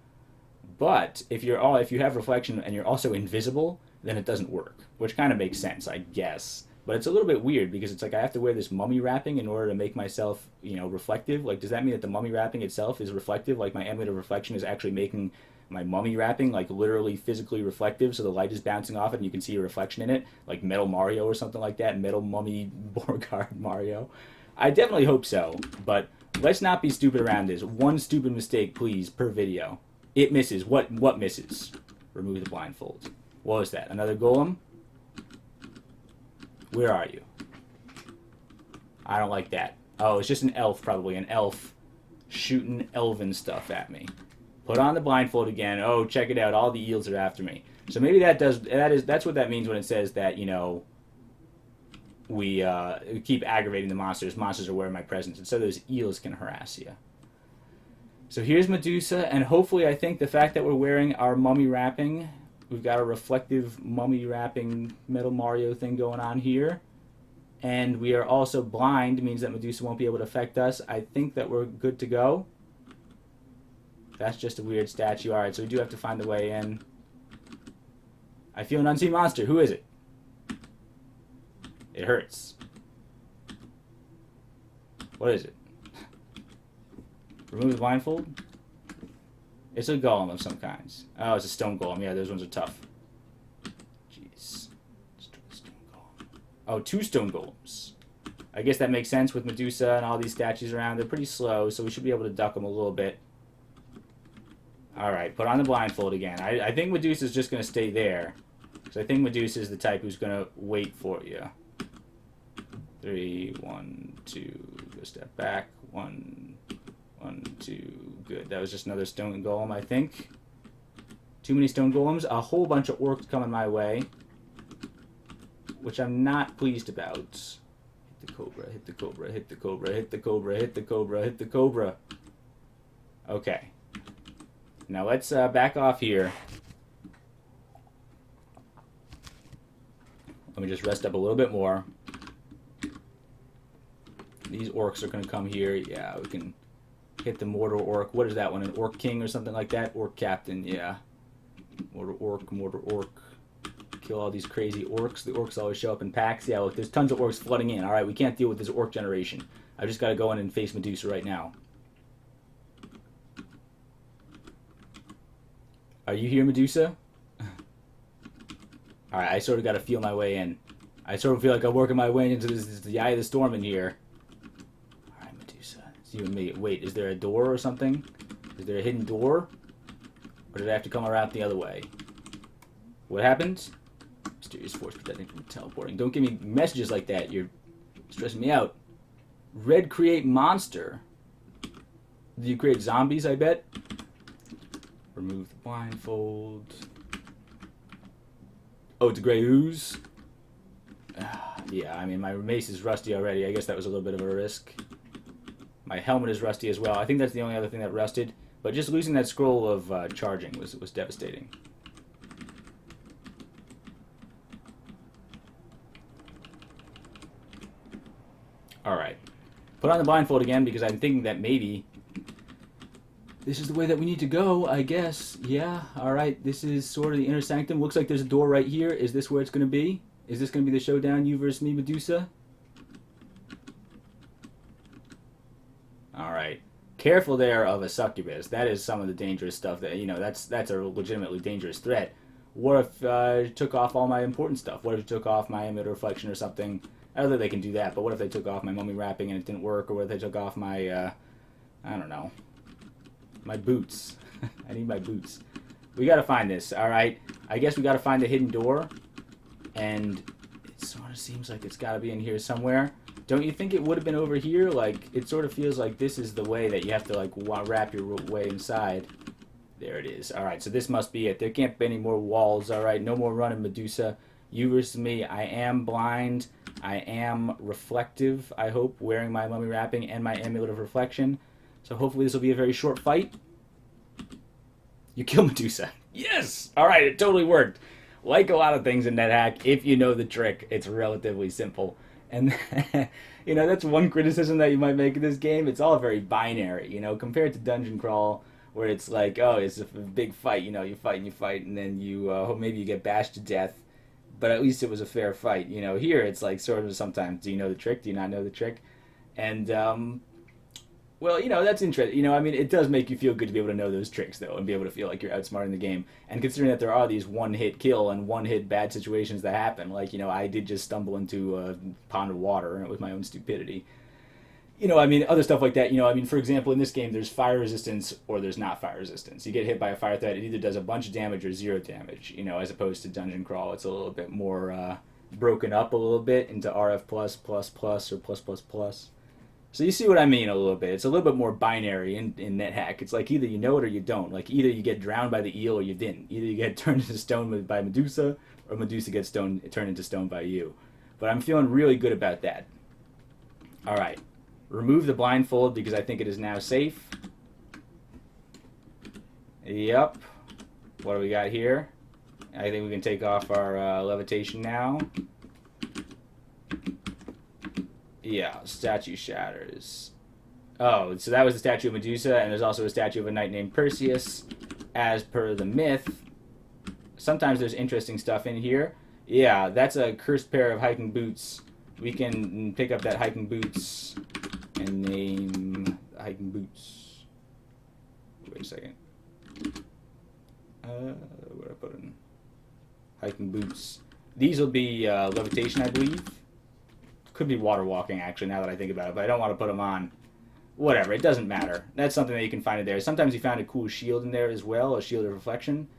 But if you have reflection and you're also invisible, then it doesn't work, which kind of makes sense, I guess. But it's a little bit weird because it's like I have to wear this mummy wrapping in order to make myself, reflective. Like, does that mean that the mummy wrapping itself is reflective? Like, my amulet of reflection is actually making my mummy wrapping like literally physically reflective, so the light is bouncing off it and you can see a reflection in it, like Metal Mario or something like that. Metal Mummy Beauregard Mario. I definitely hope so, but let's not be stupid around this. One stupid mistake, please, per video. It misses. What misses? Remove the blindfold. What was that? Another golem? Where are you? I don't like that. Oh, it's just an elf, probably. An elf shooting elven stuff at me. Put on the blindfold again. Oh, check it out. All the eels are after me. So maybe that's what that means when it says that, we keep aggravating the monsters. Monsters are aware of my presence. And so those eels can harass you. So here's Medusa, and hopefully I think the fact that we're wearing our mummy wrapping, we've got a reflective mummy wrapping Metal Mario thing going on here, and we are also blind, means that Medusa won't be able to affect us. I think that we're good to go. That's just a weird statue. Alright, so we do have to find the way in. I feel an unseen monster. Who is it? It hurts. What is it? Remove the blindfold? It's a golem of some kinds. Oh, it's a stone golem. Yeah, those ones are tough. Jeez. Stone golem. Oh, 2 stone golems. I guess that makes sense with Medusa and all these statues around. They're pretty slow, so we should be able to duck them a little bit. Alright, put on the blindfold again. I think Medusa's just going to stay there. Because I think Medusa is the type who's going to wait for you. 3, 1, 2. Go step back. 1, 2. Good. That was just another stone golem, I think. Too many stone golems. A whole bunch of orcs coming my way. Which I'm not pleased about. Hit the cobra, hit the cobra, hit the cobra, hit the cobra, hit the cobra, hit the cobra. Okay. Now let's back off here. Let me just rest up a little bit more. These orcs are going to come here. Yeah, we can hit the mortar orc. What is that one? An orc king or something like that? Orc captain, yeah. Mortar orc, mortar orc. Kill all these crazy orcs. The orcs always show up in packs. Yeah, look, there's tons of orcs flooding in. Alright, we can't deal with this orc generation. I've just got to go in and face Medusa right now. Are you here, Medusa? Alright, I sort of got to feel my way in. I sort of feel like I'm working my way into the eye of the storm in here. Alright, Medusa. It's you and me. Wait, is there a door or something? Is there a hidden door? Or did I have to come around the other way? What happened? Mysterious force protecting from teleporting. Don't give me messages like that. You're stressing me out. Red create monster. Do you create zombies, I bet? Remove the blindfold. Oh, it's a gray ooze? Yeah, I mean, my mace is rusty already. I guess that was a little bit of a risk. My helmet is rusty as well. I think that's the only other thing that rusted. But just losing that scroll of charging was devastating. Alright. Put on the blindfold again because I'm thinking that maybe this is the way that we need to go, I guess. Yeah, alright. This is sort of the inner sanctum. Looks like there's a door right here. Is this where it's going to be? Is this going to be the showdown, you versus me, Medusa? Alright. Careful there of a succubus. That is some of the dangerous stuff that, that's a legitimately dangerous threat. What if I took off all my important stuff? What if it took off my amulet reflection or something? I don't think they can do that, but what if they took off my mummy wrapping and it didn't work? Or what if they took off my, I don't know, my boots? I need my boots. We gotta find this, alright? I guess we gotta find the hidden door. And it sort of seems like it's gotta be in here somewhere. Don't you think it would have been over here? Like, it sort of feels like this is the way that you have to, like, wrap your way inside. There it is. Alright, so this must be it. There can't be any more walls, alright? No more running, Medusa. You versus me. I am blind. I am reflective, I hope, wearing my mummy wrapping and my amulet of reflection. So hopefully this will be a very short fight. You kill Medusa. Yes! Alright, it totally worked. Like a lot of things in NetHack, if you know the trick, it's relatively simple. And, that's one criticism that you might make of this game. It's all very binary, compared to Dungeon Crawl, where it's like, oh, it's a big fight, you fight, and then maybe you get bashed to death. But at least it was a fair fight. Here it's like sort of sometimes, do you know the trick? Do you not know the trick? And, well, that's interesting. It does make you feel good to be able to know those tricks, though, and be able to feel like you're outsmarting the game. And considering that there are these one-hit kill and one-hit bad situations that happen, like, I did just stumble into a pond of water, and it was my own stupidity. Other stuff like that. For example, in this game, there's fire resistance or there's not fire resistance. You get hit by a fire threat, it either does a bunch of damage or 0 damage, as opposed to Dungeon Crawl. It's a little bit more broken up a little bit into RF++, or +++. So you see what I mean a little bit. It's a little bit more binary in NetHack. It's like either you know it or you don't. Like either you get drowned by the eel or you didn't. Either you get turned into stone by Medusa, or Medusa gets turned into stone by you. But I'm feeling really good about that. All right. Remove the blindfold because I think it is now safe. Yep. What do we got here? I think we can take off our levitation now. Yeah, statue shatters. Oh, so that was the statue of Medusa, and there's also a statue of a knight named Perseus. As per the myth, sometimes there's interesting stuff in here. Yeah, that's a cursed pair of hiking boots. We can pick up that hiking boots and name the hiking boots. Wait a second. Where did I put in? Hiking boots. These will be levitation, I believe. Could be water walking, actually, now that I think about it, but I don't want to put them on. Whatever, it doesn't matter. That's something that you can find in there. Sometimes you found a cool shield in there as well, a shield of reflection.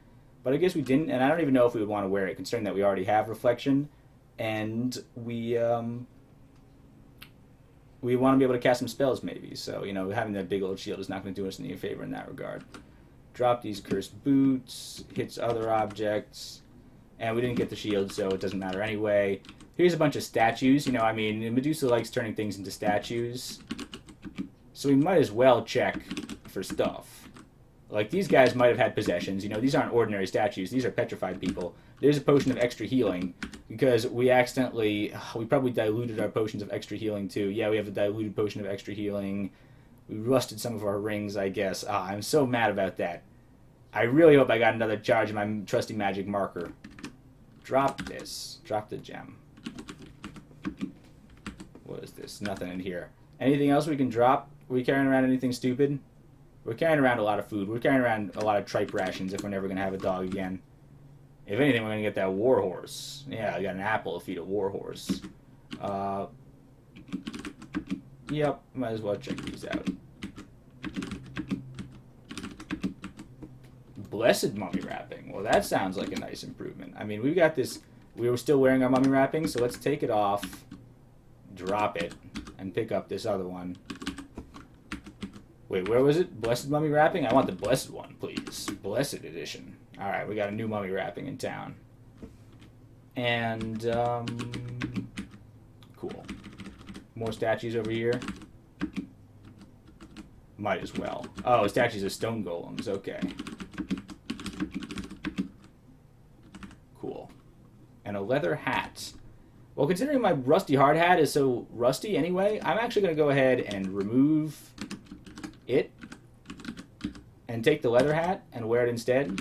But I guess we didn't, and I don't even know if we would want to wear it, considering that we already have reflection. And we want to be able to cast some spells, maybe. So, having that big old shield is not going to do us any favor in that regard. Drop these cursed boots, hits other objects, and we didn't get the shield, so it doesn't matter anyway. Here's a bunch of statues. Medusa likes turning things into statues. So we might as well check for stuff. Like, these guys might have had possessions. These aren't ordinary statues. These are petrified people. There's a potion of extra healing, because we probably diluted our potions of extra healing, too. Yeah, we have a diluted potion of extra healing. We rusted some of our rings, I guess. I'm so mad about that. I really hope I got another charge of my trusty magic marker. Drop this. Drop the gem. What is this? Nothing in here. Anything else we can drop? Are we carrying around anything stupid? We're carrying around a lot of food. We're carrying around a lot of tripe rations if we're never going to have a dog again. If anything, we're going to get that war horse. Yeah, I got an apple to feed a war horse. Yep, might as well check these out. Blessed mummy wrapping. Well, that sounds like a nice improvement. We got this. We were still wearing our mummy wrapping, so let's take it off, drop it, and pick up this other one. Wait, where was it? Blessed mummy wrapping? I want the blessed one, please. Blessed edition. Alright, we got a new mummy wrapping in town. And, cool. More statues over here. Might as well. Oh, statues of stone golems. Okay. Cool. And a leather hat. Well, considering my rusty hard hat is so rusty anyway, I'm actually going to go ahead and remove it and take the leather hat and wear it instead.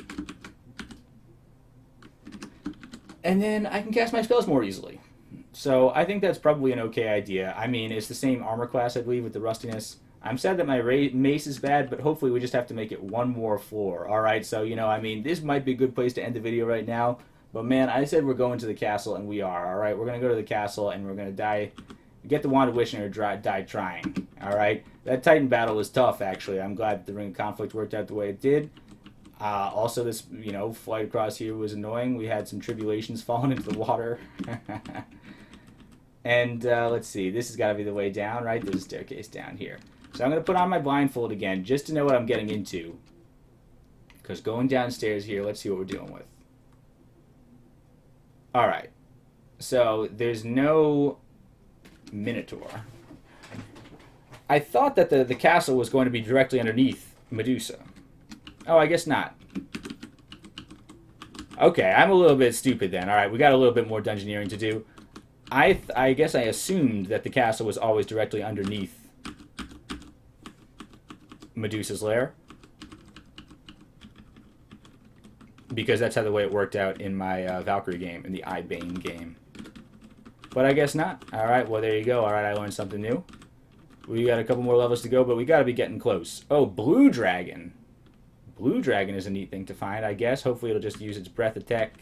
And then I can cast my spells more easily. So I think that's probably an okay idea. It's the same armor class, I believe, with the rustiness. I'm sad that my mace is bad, but hopefully we just have to make it one more floor. Alright, so, this might be a good place to end the video right now. But man, I said we're going to the castle, and we are. Alright, we're going to go to the castle, and we're going to die, get the Wand of Wishing, or die trying. Alright, that Titan battle was tough, actually. I'm glad the Ring of Conflict worked out the way it did. Also, this, flight across here was annoying. We had some tribulations falling into the water. And, let's see, this has got to be the way down, right? There's a staircase down here. So I'm going to put on my blindfold again, just to know what I'm getting into. Because going downstairs here, let's see what we're dealing with. Alright. So, there's no Minotaur. I thought that the castle was going to be directly underneath Medusa. Oh, I guess not. Okay, I'm a little bit stupid then. Alright, we got a little bit more dungeoneering to do. I guess I assumed that the castle was always directly underneath Medusa's lair. Because that's how the way it worked out in my Valkyrie game, in the Ibane game. But I guess not. Alright, well there you go. Alright, I learned something new. We got a couple more levels to go, but we got to be getting close. Oh, Blue Dragon. Blue Dragon is a neat thing to find, I guess. Hopefully it'll just use its breath attack.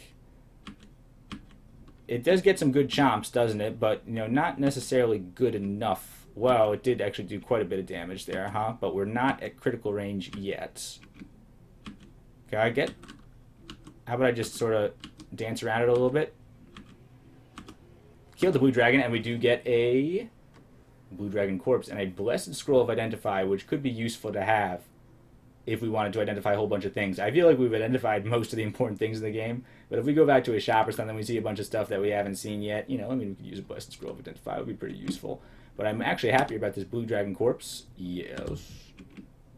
It does get some good chomps, doesn't it? But, you know, not necessarily good enough. Well, it did actually do quite a bit of damage there, huh? But we're not at critical range yet. Can I get... How about I just sort of dance around it a little bit? Kill the Blue Dragon, and we do get a Blue Dragon Corpse and a Blessed Scroll of Identify, which could be useful to have if we wanted to identify a whole bunch of things. I feel like we've identified most of the important things in the game, but if we go back to a shop or something, we see a bunch of stuff that we haven't seen yet, you know, I mean, we could use a Blessed Scroll of Identify. It would be pretty useful. But I'm actually happy about this Blue Dragon Corpse. Yes.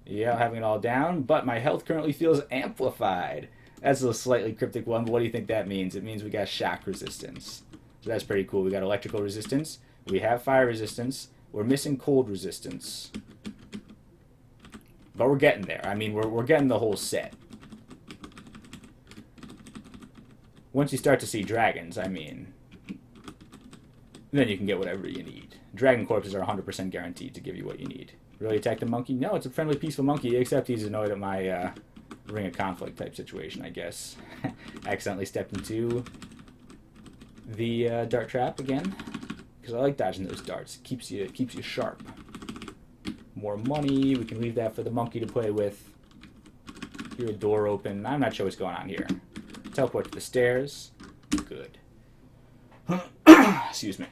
Yeah, having it all down, but my health currently feels amplified. That's a slightly cryptic one, but what do you think that means? It means we got shock resistance. So that's pretty cool. We got electrical resistance. We have fire resistance. We're missing cold resistance. But we're getting there. I mean, we're getting the whole set. Once you start to see dragons, I mean, then you can get whatever you need. Dragon corpses are 100% guaranteed to give you what you need. Really attack the monkey? No, it's a friendly, peaceful monkey, except he's annoyed at my ring of conflict type situation, I guess. Accidentally stepped into the dart trap again. Because I like dodging those darts. It keeps you sharp. More money. We can leave that for the monkey to play with. Hear a door open. I'm not sure what's going on here. Teleport to the stairs. Good. Excuse me.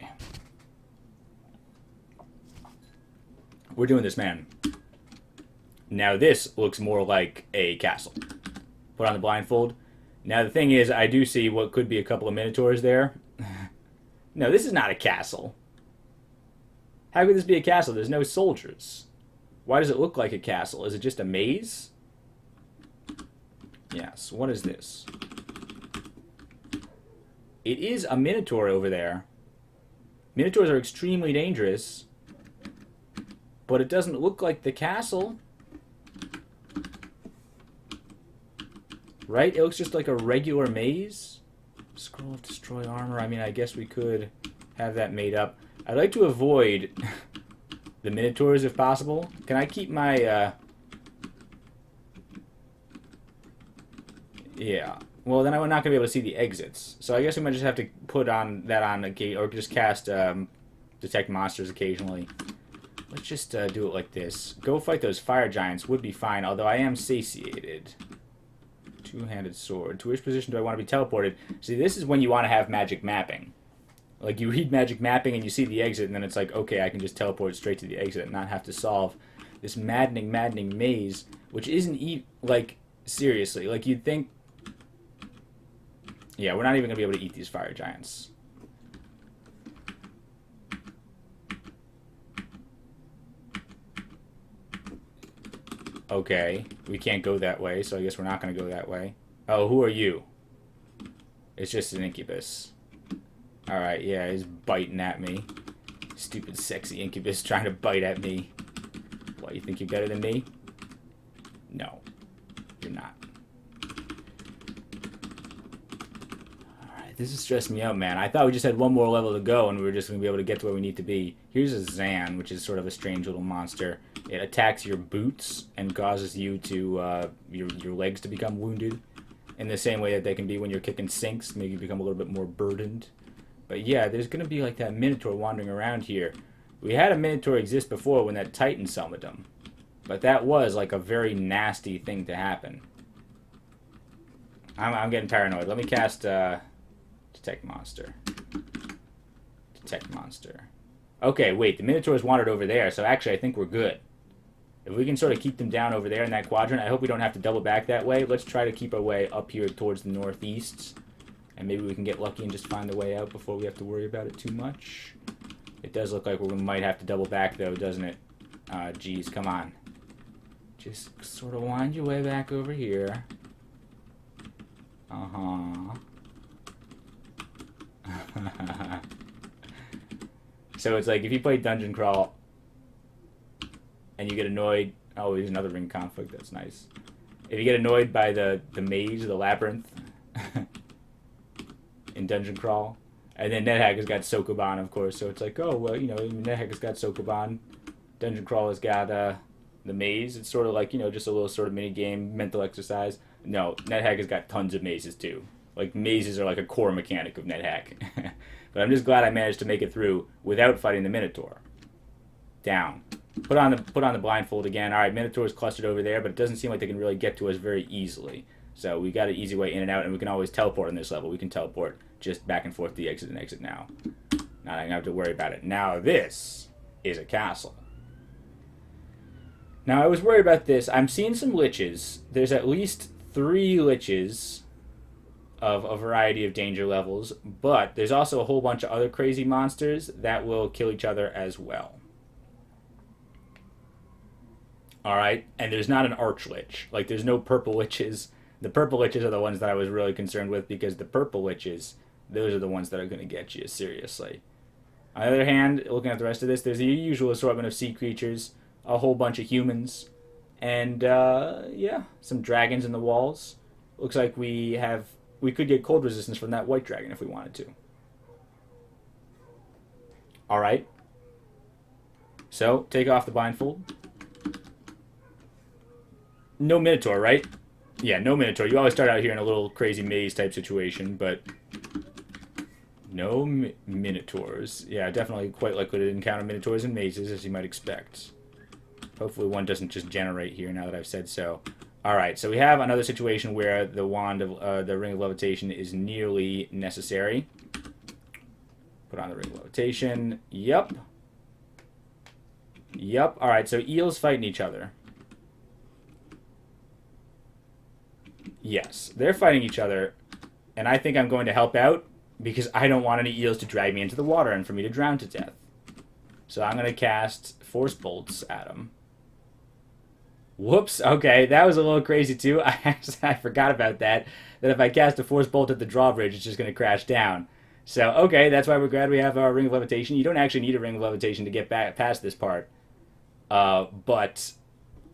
We're doing this, man. Now this looks more like a castle. Put on the blindfold. Now the thing is, I do see what could be a couple of minotaurs there. No, this is not a castle. How could this be a castle? There's no soldiers. Why does it look like a castle? Is it just a maze? Yes. What is this? It is a minotaur over there. Minotaurs are extremely dangerous. But it doesn't look like the castle. Right? It looks just like a regular maze. Scroll of destroy armor. I mean, I guess we could have that made up. I'd like to avoid the minotaurs if possible. Can I keep my, Yeah. Well, then I'm not going to be able to see the exits. So I guess we might just have to put that on a gate, or just cast detect monsters occasionally. Let's just do it like this. Go fight those fire giants would be fine, although I am satiated. Two-handed sword. To which position do I want to be teleported? See, this is when you want to have magic mapping. Like, you read magic mapping and you see the exit, and then it's like, okay, I can just teleport straight to the exit and not have to solve this maddening maze, which isn't, like, seriously. Like, you'd think... Yeah, we're not even going to be able to eat these fire giants. Okay, we can't go that way, so I guess we're not going to go that way. Oh, who are you? It's just an incubus. Alright, yeah, he's biting at me. Stupid, sexy incubus trying to bite at me. What, you think you're better than me? No, you're not. Alright, this is stressing me out, man. I thought we just had one more level to go and we were just going to be able to get to where we need to be. Here's a Zan, which is sort of a strange little monster. It attacks your boots and causes you to, your legs to become wounded. In the same way that they can be when you're kicking sinks, maybe you become a little bit more burdened. But yeah, there's going to be like that minotaur wandering around here. We had a minotaur exist before when that titan summoned him. But that was like a very nasty thing to happen. I'm getting paranoid. Let me cast Detect Monster. Detect Monster. Okay, wait, the minotaurs wandered over there, so actually I think we're good. If we can sort of keep them down over there in that quadrant, I hope we don't have to double back that way. Let's try to keep our way up here towards the northeast. And maybe we can get lucky and just find the way out before we have to worry about it too much. It does look like we might have to double back, though, doesn't it? Geez, come on. Just sort of wind your way back over here. Uh-huh. So it's like if you play Dungeon Crawl and you get annoyed. Oh, there's another ring conflict. That's nice. If you get annoyed by the maze, the labyrinth in Dungeon Crawl, and then NetHack has got Sokoban, of course. So it's like, oh well, you know, NetHack has got Sokoban. Dungeon Crawl has got the maze. It's sort of like, you know, just a little sort of mini game, mental exercise. No, NetHack has got tons of mazes too. Like mazes are like a core mechanic of NetHack. But I'm just glad I managed to make it through without fighting the Minotaur. Down. Put on the blindfold again. All right, Minotaur's clustered over there, but it doesn't seem like they can really get to us very easily. So we got an easy way in and out, and we can always teleport on this level. We can teleport just back and forth to the exit and exit now. Not gonna have to worry about it. Now this is a castle. Now I was worried about this. I'm seeing some liches. There's at least 3 liches of a variety of danger levels, but there's also a whole bunch of other crazy monsters that will kill each other as well. Alright, and there's not an arch-lich. Like, there's no purple liches. The purple liches are the ones that I was really concerned with, because the purple liches, those are the ones that are going to get you, seriously. On the other hand, looking at the rest of this, there's the usual assortment of sea creatures, a whole bunch of humans, and, yeah, some dragons in the walls. Looks like we could get cold resistance from that white dragon if we wanted to. Alright. So, take off the blindfold. No Minotaur, right? Yeah, no Minotaur. You always start out here in a little crazy maze type situation, but no Minotaurs. Yeah, definitely quite likely to encounter Minotaurs in mazes, as you might expect. Hopefully one doesn't just generate here now that I've said so. Alright, so we have another situation where the wand of the Ring of Levitation is nearly necessary. Put on the Ring of Levitation. Yup. Yup. Alright, so eels fighting each other. Yes, they're fighting each other, and I think I'm going to help out because I don't want any eels to drag me into the water and for me to drown to death. So I'm going to cast Force Bolts at them. Whoops, okay, that was a little crazy too. I forgot about that if I cast a Force Bolt at the drawbridge, it's just going to crash down. So, okay, that's why we're glad we have our Ring of Levitation. You don't actually need a Ring of Levitation to get back past this part, but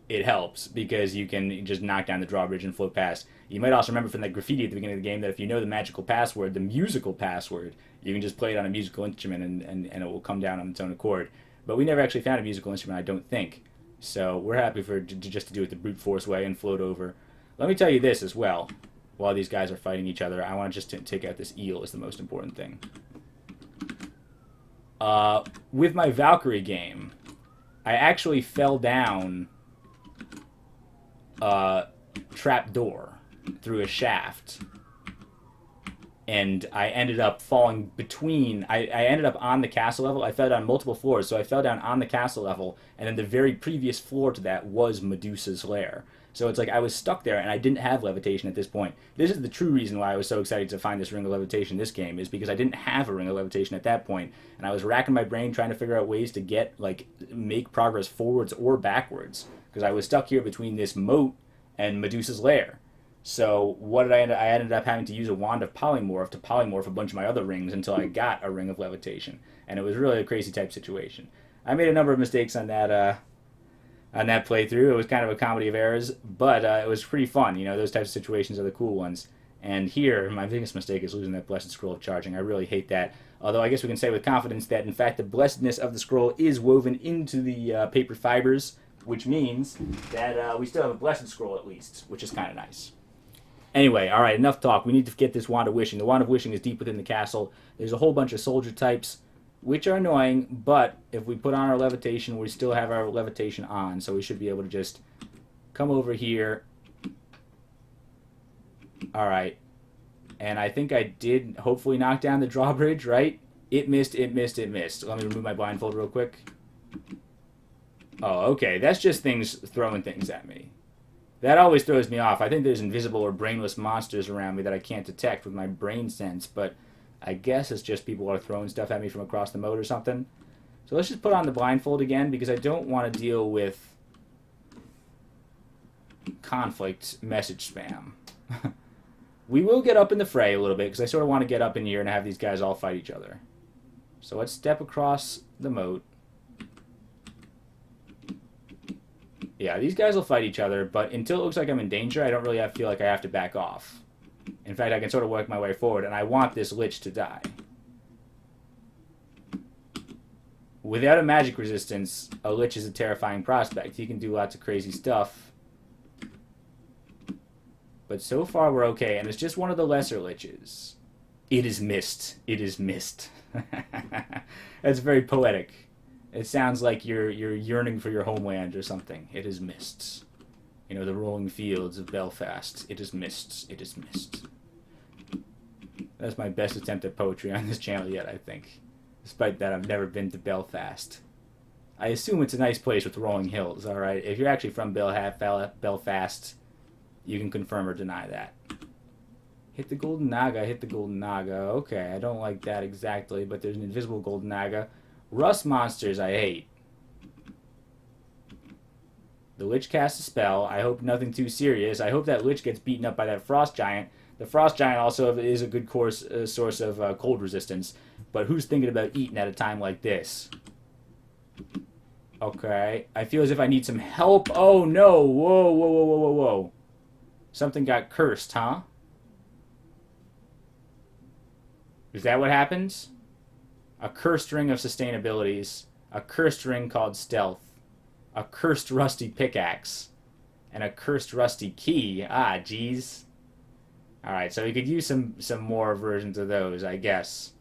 it helps because you can just knock down the drawbridge and float past. You might also remember from that graffiti at the beginning of the game that if you know the magical password, the musical password, you can just play it on a musical instrument and it will come down on its own accord. But we never actually found a musical instrument, I don't think. So we're happy just to do it the brute force way and float over. Let me tell you this as well. While these guys are fighting each other, I want to just take out this eel is the most important thing. With my Valkyrie game, I actually fell down a trap door through a shaft, and I ended up falling between. I ended up on the castle level. I fell down multiple floors, so I fell down on the castle level, and then the very previous floor to that was Medusa's lair. So it's like I was stuck there, and I didn't have levitation at this point. This is the true reason why I was so excited to find this Ring of Levitation in this game, is because I didn't have a Ring of Levitation at that point, and I was racking my brain trying to figure out ways to make progress forwards or backwards, because I was stuck here between this moat and Medusa's lair. So what did I end up? I ended up having to use a wand of polymorph to polymorph a bunch of my other rings until I got a Ring of Levitation, and it was really a crazy type situation. I made a number of mistakes on that playthrough. It was kind of a comedy of errors, but it was pretty fun. You know, those types of situations are the cool ones. And here, my biggest mistake is losing that Blessed Scroll of Charging. I really hate that. Although I guess we can say with confidence that, in fact, the blessedness of the scroll is woven into the paper fibers, which means that we still have a Blessed Scroll at least, which is kind of nice. Anyway, all right, enough talk. We need to get this Wand of Wishing. The Wand of Wishing is deep within the castle. There's a whole bunch of soldier types, which are annoying, but if we put on our levitation, we still have our levitation on, so we should be able to just come over here. All right. And I think I did hopefully knock down the drawbridge, right? It missed, it missed, it missed. Let me remove my blindfold real quick. Oh, okay. That's just things throwing things at me. That always throws me off. I think there's invisible or brainless monsters around me that I can't detect with my brain sense, but I guess it's just people are throwing stuff at me from across the moat or something. So let's just put on the blindfold again, because I don't want to deal with conflict message spam. We will get up in the fray a little bit, because I sort of want to get up in here and have these guys all fight each other. So let's step across the moat. Yeah, these guys will fight each other, but until it looks like I'm in danger, I don't really feel like I have to back off. In fact, I can sort of work my way forward, and I want this Lich to die. Without a magic resistance, a Lich is a terrifying prospect. He can do lots of crazy stuff. But so far we're okay, and it's just one of the lesser Liches. It is mist. It is mist. That's very poetic. It sounds like you're yearning for your homeland or something. It is mist. You know, the rolling fields of Belfast. It is mist. It is mist. That's my best attempt at poetry on this channel yet, I think. Despite that, I've never been to Belfast. I assume it's a nice place with rolling hills, alright? If you're actually from Belfast, you can confirm or deny that. Hit the Golden Naga, hit the Golden Naga. Okay, I don't like that exactly, but there's an invisible Golden Naga. Rust monsters I hate. The Lich casts a spell. I hope nothing too serious. I hope that Lich gets beaten up by that Frost Giant. The Frost Giant also is a good source of cold resistance. But who's thinking about eating at a time like this? Okay. I feel as if I need some help. Oh, no. Whoa, whoa, whoa, whoa, whoa, whoa. Something got cursed, huh? Is that what happens? A cursed ring of sustainabilities. A cursed ring called stealth. A cursed rusty pickaxe. And a cursed rusty key. Ah, geez. Alright, so we could use some more versions of those, I guess.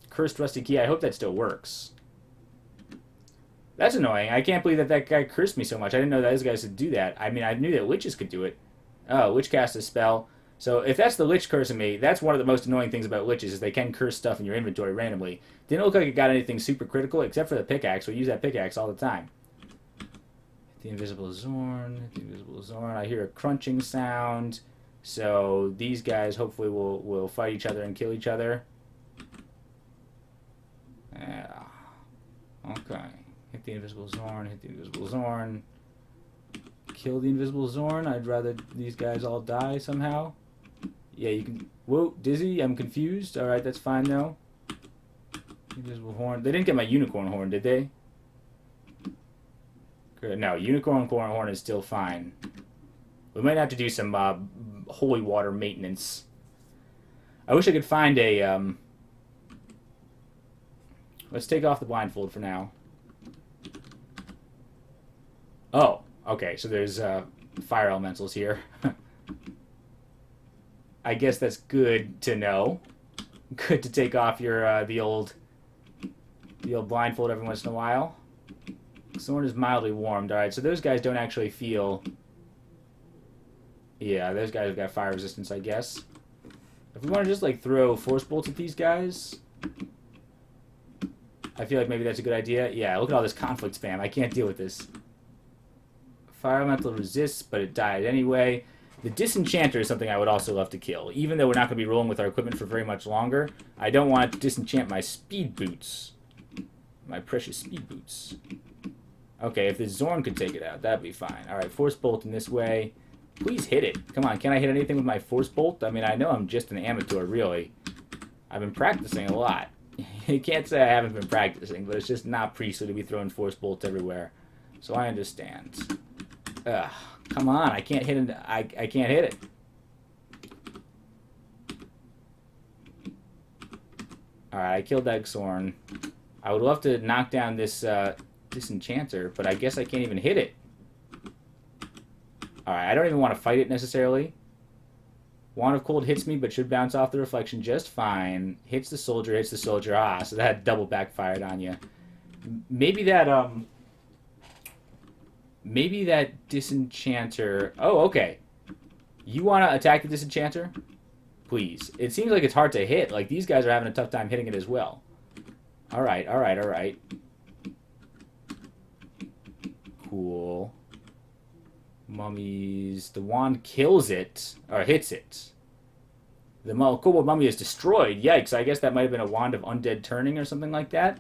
Cursed rusty key. I hope that still works. That's annoying. I can't believe that guy cursed me so much. I didn't know that those guys could do that. I mean, I knew that Liches could do it. Oh, Lich cast a spell. So if that's the Lich cursing me, that's one of the most annoying things about Liches, is they can curse stuff in your inventory randomly. Didn't look like it got anything super critical, except for the pickaxe. We use that pickaxe all the time. Hit the invisible Zorn. Hit the invisible Zorn. I hear a crunching sound. So these guys hopefully will fight each other and kill each other. Yeah. Okay. Hit the invisible Zorn. Hit the invisible Zorn. Kill the invisible Zorn. I'd rather these guys all die somehow. Yeah, you can... Whoa, Dizzy, I'm confused. Alright, that's fine, though. Invisible Horn. They didn't get my Unicorn Horn, did they? Good. No, Unicorn Horn is still fine. We might have to do some holy water maintenance. I wish I could find a... Let's take off the blindfold for now. Oh, okay, so there's fire elementals here. I guess that's good to know. Good to take off your the old blindfold every once in a while. Someone is mildly warmed. All right, so those guys don't actually feel. Yeah, those guys have got fire resistance, I guess. If we want to just like throw force bolts at these guys, I feel like maybe that's a good idea. Yeah, look at all this conflict spam. I can't deal with this. Fire elemental resists, but it died anyway. The Disenchanter is something I would also love to kill. Even though we're not going to be rolling with our equipment for very much longer, I don't want to disenchant my speed boots. My precious speed boots. Okay, if the Zorn could take it out, that'd be fine. Alright, Force Bolt in this way. Please hit it. Come on, can I hit anything with my Force Bolt? I mean, I know I'm just an amateur, really. I've been practicing a lot. You can't say I haven't been practicing, but it's just not priestly to be throwing Force Bolts everywhere. So I understand. Ugh. Come on, I can't hit it. I can't hit it. Alright, I killed that Zorn. I would love to knock down this Disenchanter, but I guess I can't even hit it. Alright, I don't even want to fight it necessarily. Wand of Cold hits me, but should bounce off the reflection just fine. Hits the soldier, hits the soldier. Ah, so that double backfired on you. Maybe that, Maybe that Disenchanter... Oh, okay. You want to attack the Disenchanter? Please. It seems like it's hard to hit. Like, these guys are having a tough time hitting it as well. Alright, alright, alright. Cool. Mummies. The wand kills it. Or hits it. The kobold mummy is destroyed. Yikes, I guess that might have been a wand of undead turning or something like that.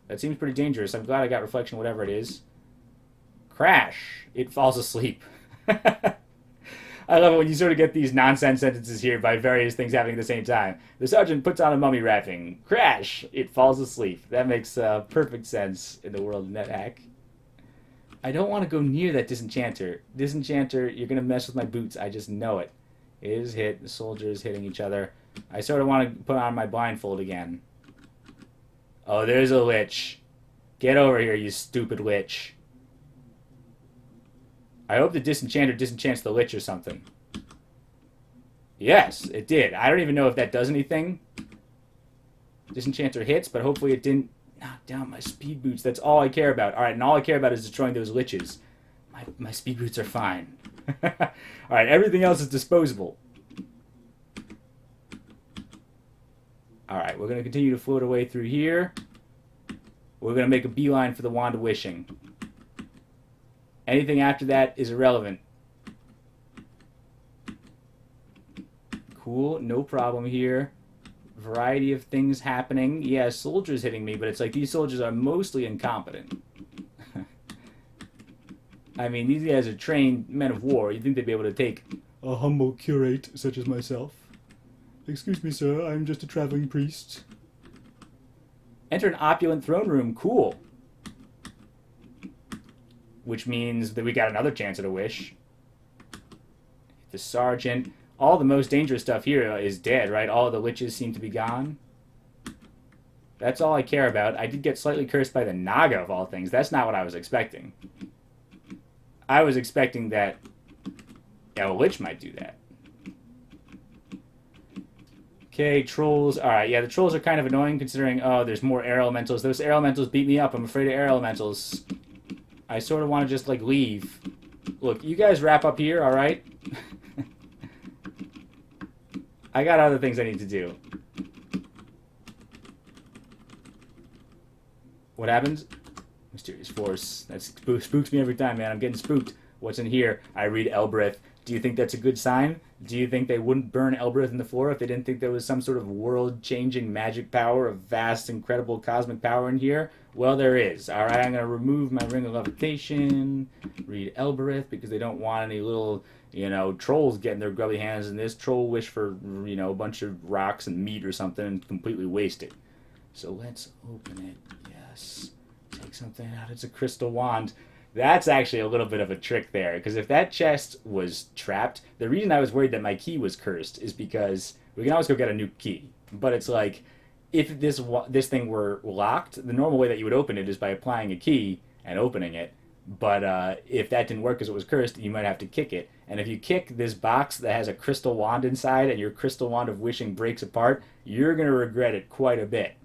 That seems pretty dangerous. I'm glad I got reflection, whatever it is. Crash. It falls asleep. I love it when you sort of get these nonsense sentences here by various things happening at the same time. The sergeant puts on a mummy wrapping. Crash! It falls asleep. That makes perfect sense in the world of NetHack. I don't want to go near that disenchanter. Disenchanter, you're going to mess with my boots. I just know it. It is hit. The soldiers hitting each other. I sort of want to put on my blindfold again. Oh, there's a lich. Get over here, you stupid lich. I hope the disenchanter disenchants the lich or something. Yes, it did. I don't even know if that does anything. Disenchanter hits, but hopefully it didn't knock down my speed boots. That's all I care about. Alright, and all I care about is destroying those liches. My speed boots are fine. Alright, everything else is disposable. Alright, we're going to continue to float away through here. We're going to make a beeline for the Wand of Wishing. Anything after that is irrelevant. Cool, no problem here. Variety of things happening. Yeah, soldiers hitting me, but it's like these soldiers are mostly incompetent. I mean, these guys are trained men of war. You'd think they'd be able to take a humble curate such as myself. Excuse me, sir, I'm just a traveling priest. Enter an opulent throne room. Cool. Which means that we got another chance at a wish. The sergeant. All the most dangerous stuff here is dead, right? All the liches seem to be gone. That's all I care about. I did get slightly cursed by the Naga, of all things. That's not what I was expecting. I was expecting that a lich might do that. Okay, trolls. Alright, yeah, the trolls are kind of annoying considering, oh, there's more air elementals. Those air elementals beat me up. I'm afraid of air elementals. I sort of want to just, like, leave. Look, you guys wrap up here, alright? I got other things I need to do. What happens? Mysterious force. That spooks me every time, man. I'm getting spooked. What's in here? I read Elbreth. Do you think that's a good sign? Do you think they wouldn't burn Elbreth in the floor if they didn't think there was some sort of world-changing magic power, of vast, incredible cosmic power in here? Well, there is. Alright, I'm going to remove my ring of levitation, read Elbereth, because they don't want any little, you know, trolls getting their grubby hands in this. Troll wish for, you know, a bunch of rocks and meat or something and completely waste it. So let's open it. Yes. Take something out. It's a crystal wand. That's actually a little bit of a trick there, because if that chest was trapped, the reason I was worried that my key was cursed is because we can always go get a new key. But it's like, if this thing were locked, the normal way that you would open it is by applying a key and opening it. But if that didn't work because it was cursed, you might have to kick it. And if you kick this box that has a crystal wand inside and your crystal wand of wishing breaks apart, you're going to regret it quite a bit.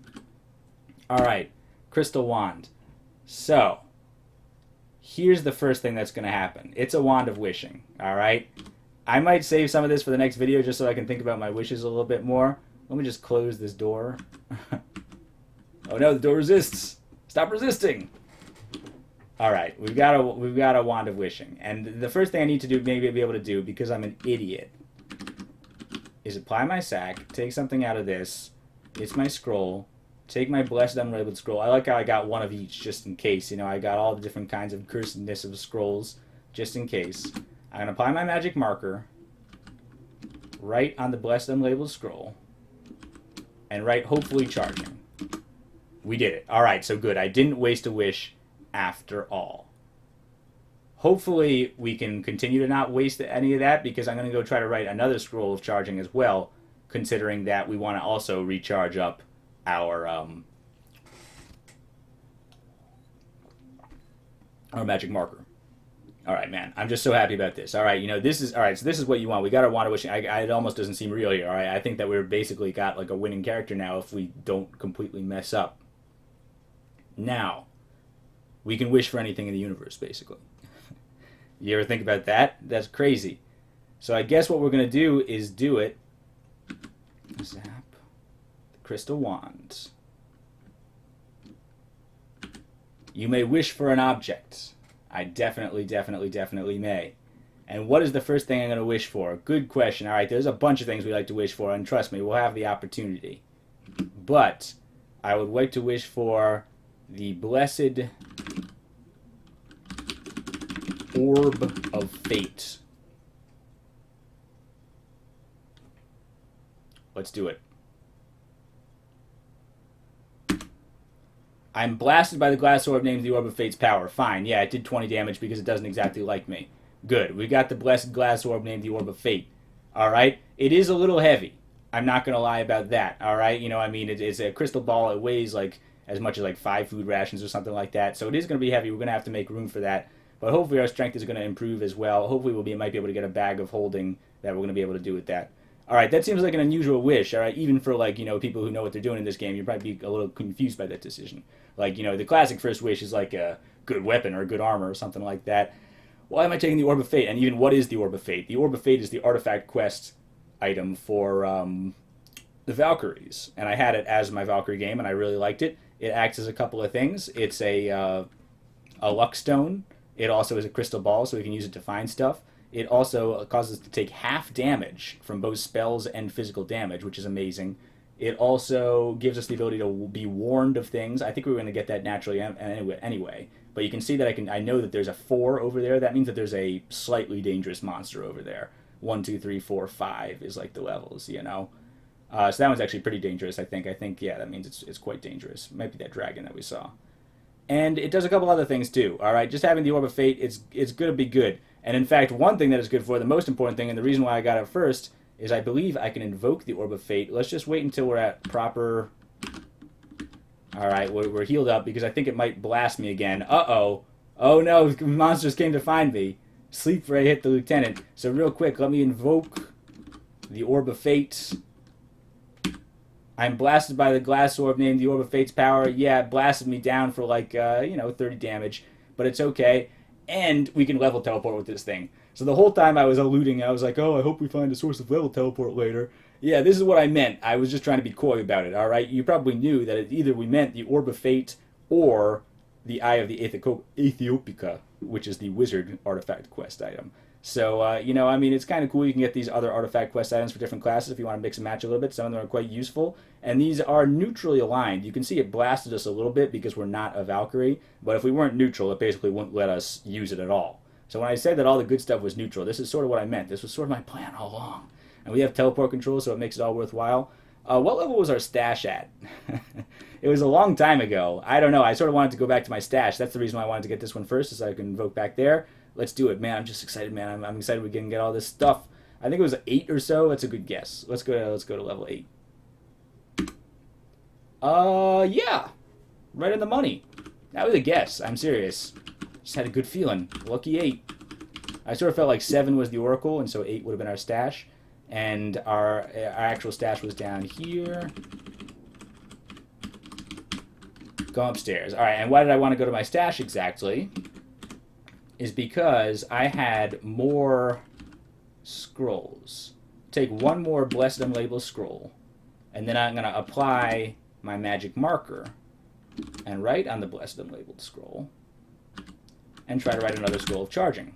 Alright, crystal wand. So, here's the first thing that's going to happen. It's a wand of wishing, alright? I might save some of this for the next video just so I can think about my wishes a little bit more. Let me just close this door. Oh no, the door resists. Stop resisting. Alright, we've got a wand of wishing. And the first thing I need to do, maybe be able to do, because I'm an idiot, is apply my sack, take something out of this. It's my scroll. Take my blessed unlabeled scroll. I like how I got one of each just in case. You know, I got all the different kinds of cursedness of scrolls just in case. I'm going to apply my magic marker right on the blessed unlabeled scroll and write hopefully charging. We did it. Alright, so good. I didn't waste a wish after all. Hopefully we can continue to not waste any of that, because I'm going to go try to write another scroll of charging as well, considering that we want to also recharge up our magic marker. Alright, man. I'm just so happy about this. Alright, you know, this is... Alright, so this is what you want. We got our wand of wishing. It almost doesn't seem real here, alright? I think that we're basically got, like, a winning character now if we don't completely mess up. Now, we can wish for anything in the universe, basically. You ever think about that? That's crazy. So I guess what we're going to do is do it. Zap. The crystal wand. You may wish for an object. I definitely may. And what is the first thing I'm going to wish for? Good question. All right, there's a bunch of things we like to wish for, and trust me, we'll have the opportunity. But I would like to wish for the blessed Orb of Fate. Let's do it. I'm blasted by the glass orb named the Orb of Fate's power. Fine, yeah, it did 20 damage because it doesn't exactly like me. Good, we got the blessed glass orb named the Orb of Fate. Alright, it is a little heavy. I'm not going to lie about that, alright? You know, I mean, it's a crystal ball. It weighs like as much as like 5 food rations or something like that. So it is going to be heavy. We're going to have to make room for that. But hopefully our strength is going to improve as well. Hopefully might be able to get a bag of holding that we're going to be able to do with that. Alright, that seems like an unusual wish, alright? Even for, like, you know, people who know what they're doing in this game, you'd probably be a little confused by that decision. Like, you know, the classic first wish is like a good weapon or good armor or something like that. Why am I taking the Orb of Fate? And even what is the Orb of Fate? The Orb of Fate is the artifact quest item for the Valkyries. And I had it as my Valkyrie game, and I really liked it. It acts as a couple of things. It's a luck stone. It also is a crystal ball, so we can use it to find stuff. It also causes us to take half damage from both spells and physical damage, which is amazing. It also gives us the ability to be warned of things. I think we were going to get that naturally anyway. But you can see that I know that there's a 4 over there. That means that there's a slightly dangerous monster over there. 1, 2, 3, 4, 5 is like the levels, you know. So that one's actually pretty dangerous, I think. Yeah, that means it's quite dangerous. It might be that dragon that we saw. And it does a couple other things too, alright? Just having the Orb of Fate, it's going to be good. And in fact, one thing that it's good for, the most important thing, and the reason why I got it first, is I believe I can invoke the Orb of Fate. Let's just wait until we're at proper... Alright, we're healed up, because I think it might blast me again. Uh-oh. Oh no, monsters came to find me. Sleep where I hit the lieutenant. So real quick, let me invoke the Orb of Fate. I'm blasted by the glass orb named the Orb of Fate's power. Yeah, it blasted me down for like, 30 damage. But it's okay. And we can level teleport with this thing. So the whole time I was eluding, I was like, oh, I hope we find a source of level teleport later. Yeah, this is what I meant. I was just trying to be coy about it, alright? You probably knew that either we meant the Orb of Fate or the Eye of the Ethiopica, which is the wizard artifact quest item. So, I mean, it's kind of cool. You can get these other artifact quest items for different classes if you want to mix and match a little bit. Some of them are quite useful. And these are neutrally aligned. You can see it blasted us a little bit because we're not a Valkyrie. But if we weren't neutral, it basically wouldn't let us use it at all. So when I said that all the good stuff was neutral, this is sort of what I meant. This was sort of my plan all along. And we have teleport control, so it makes it all worthwhile. What level was our stash at? It was a long time ago. I don't know. I sort of wanted to go back to my stash. That's the reason why I wanted to get this one first, so I can invoke back there. Let's do it, man. I'm just excited, man. I'm excited we can get all this stuff. I think it was 8 or so. That's a good guess. Let's go to level 8. Yeah. Right on the money. That was a guess. I'm serious. Just had a good feeling. Lucky 8. I sort of felt like 7 was the oracle, and so 8 would have been our stash. And our actual stash was down here. Go upstairs. All right, and why did I want to go to my stash exactly? Is because I had more scrolls. Take one more Blessed Unlabeled scroll, and then I'm going to apply my magic marker and write on the Blessed Unlabeled scroll and try to write another scroll of charging.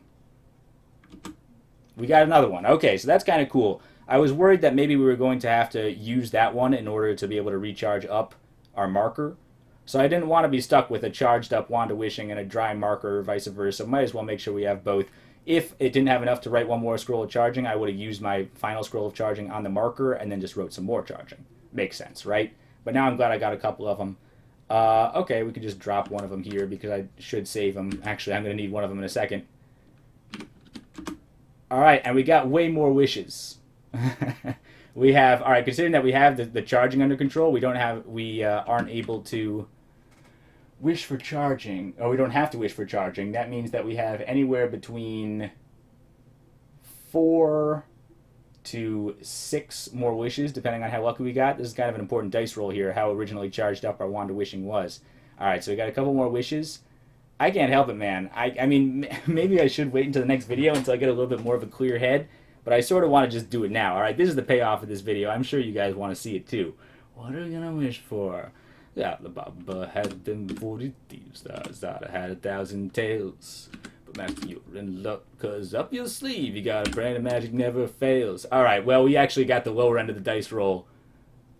We got another one. Okay, so that's kind of cool. I was worried that maybe we were going to have to use that one in order to be able to recharge up our marker. So I didn't want to be stuck with a charged up Wand of Wishing and a dry marker or vice versa. Might as well make sure we have both. If it didn't have enough to write one more scroll of charging, I would have used my final scroll of charging on the marker and then just wrote some more charging. Makes sense, right? But now I'm glad I got a couple of them. Okay, we could just drop one of them here because I should save them. Actually, I'm going to need one of them in a second. Alright, and we got way more wishes. We have, alright, considering that we have the charging under control, we aren't able to wish for charging. Or we don't have to wish for charging. That means that we have anywhere between 4 to 6 more wishes, depending on how lucky we got. This is kind of an important dice roll here, how originally charged up our Wand of Wishing was. Alright, so we got a couple more wishes. I can't help it, man. I mean, maybe I should wait until the next video until I get a little bit more of a clear head, but I sort of want to just do it now. Alright, this is the payoff of this video. I'm sure you guys want to see it too. What are we going to wish for? Yeah, the Baba had them 40 thieves, Zara had 1,000 tails. But Master, you're in luck, cause up your sleeve you got a brand of magic never fails. Alright, well, we actually got the lower end of the dice roll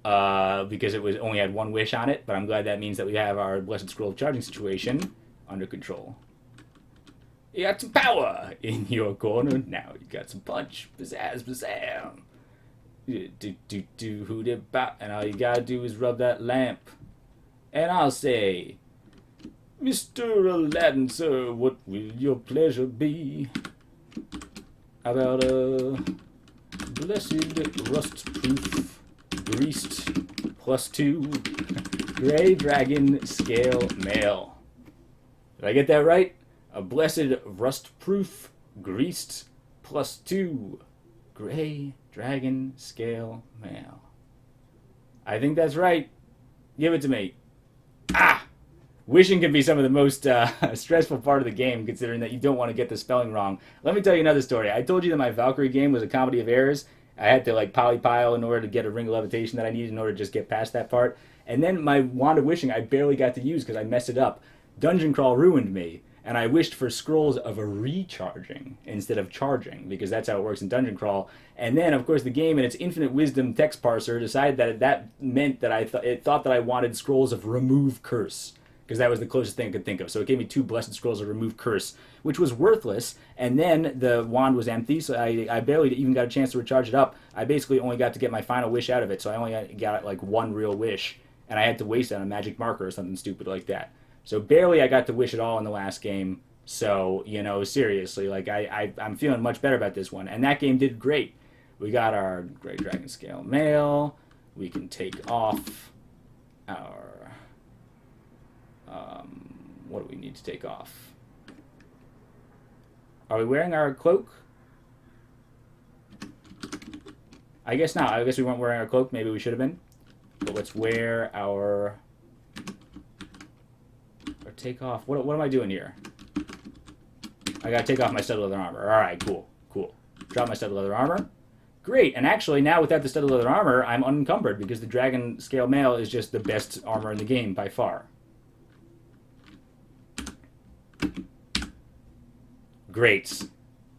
because it was only had one wish on it, but I'm glad that means that we have our Blessed Scroll of Charging situation under control. You got some power in your corner. Now you got some punch. Pizzazz, pizzazz. Do who did bop. And all you gotta do is rub that lamp. And I'll say, Mr. Aladdin, sir, what will your pleasure be? About a blessed rust-proof, greased, +2, gray dragon scale mail. Did I get that right? A blessed rust-proof, greased, +2, gray dragon scale mail. I think that's right. Give it to me. Ah! Wishing can be some of the most stressful part of the game, considering that you don't want to get the spelling wrong. Let me tell you another story. I told you that my Valkyrie game was a comedy of errors. I had to like polypile in order to get a ring of levitation that I needed in order to just get past that part. And then my Wand of Wishing I barely got to use because I messed it up. Dungeon Crawl ruined me. And I wished for scrolls of a recharging instead of charging, because that's how it works in Dungeon Crawl. And then, of course, the game in its infinite wisdom text parser decided that that meant that it thought that I wanted scrolls of remove curse, because that was the closest thing I could think of. So it gave me 2 blessed scrolls of remove curse, which was worthless. And then the wand was empty, so I barely even got a chance to recharge it up. I basically only got to get my final wish out of it, so I only got like 1 real wish, and I had to waste it on a magic marker or something stupid like that. So barely I got to wish it all in the last game. So, you know, seriously, like I'm feeling much better about this one. And that game did great. We got our Great Dragon Scale Mail. We can take off our... what do we need to take off? Are we wearing our cloak? I guess not. I guess we weren't wearing our cloak. Maybe we should have been. But let's wear our... take off. What am I doing here? I gotta take off my studded leather armor. Alright, cool. Drop my studded leather armor. Great, and actually now without the studded leather armor, I'm unencumbered because the Dragon Scale Mail is just the best armor in the game by far. Great.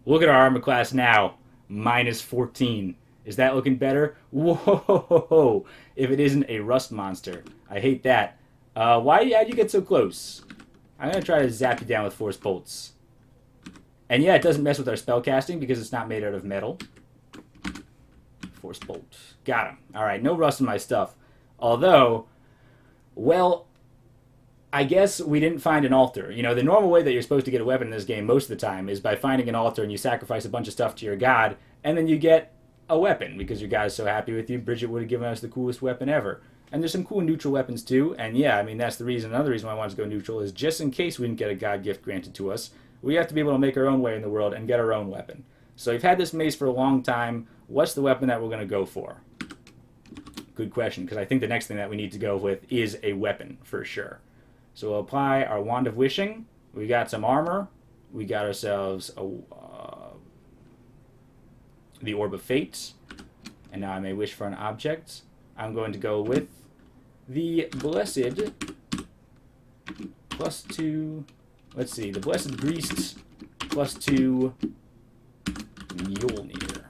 Look at our armor class now. -14. Is that looking better? Whoa! If it isn't a rust monster. I hate that. How'd you get so close? I'm going to try to zap you down with Force Bolts. And yeah, it doesn't mess with our spell casting because it's not made out of metal. Force Bolt. Got him. Alright, no rust in my stuff. Although, well, I guess we didn't find an altar. You know, the normal way that you're supposed to get a weapon in this game most of the time is by finding an altar and you sacrifice a bunch of stuff to your god, and then you get a weapon because your god is so happy with you. Bridget would have given us the coolest weapon ever. And there's some cool neutral weapons too, and yeah, I mean, that's the reason. Another reason why I wanted to go neutral is just in case we didn't get a god gift granted to us, we have to be able to make our own way in the world and get our own weapon. So we've had this mace for a long time. What's the weapon that we're going to go for? Good question, because I think the next thing that we need to go with is a weapon, for sure. So we'll apply our Wand of Wishing. We got some armor. We got ourselves the Orb of Fate. And now I may wish for an object. I'm going to go with the Blessed +2... Let's see, the Blessed Greased +2 Mjolnir.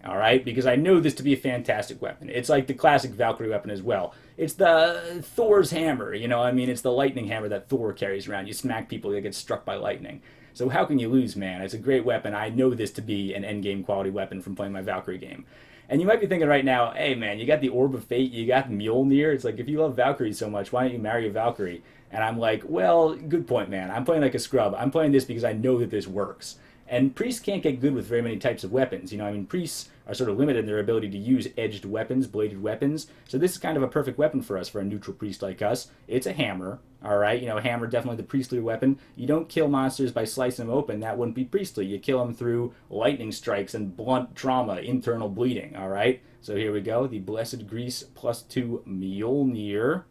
Alright, because I know this to be a fantastic weapon. It's like the classic Valkyrie weapon as well. It's the Thor's hammer, you know, I mean, it's the lightning hammer that Thor carries around. You smack people that get struck by lightning. So how can you lose, man? It's a great weapon. I know this to be an endgame quality weapon from playing my Valkyrie game. And you might be thinking right now, hey man, you got the Orb of Fate, you got Mjolnir. It's like, if you love Valkyrie so much, why don't you marry a Valkyrie? And I'm like, well, good point, man. I'm playing like a scrub. I'm playing this because I know that this works. And priests can't get good with very many types of weapons. You know, I mean, priests are sort of limited in their ability to use edged weapons, bladed weapons. So this is kind of a perfect weapon for us, for a neutral priest like us. It's a hammer, all right? You know, hammer, definitely the priestly weapon. You don't kill monsters by slicing them open. That wouldn't be priestly. You kill them through lightning strikes and blunt trauma, internal bleeding, all right? So here we go, the Blessed Grease +2 Mjolnir.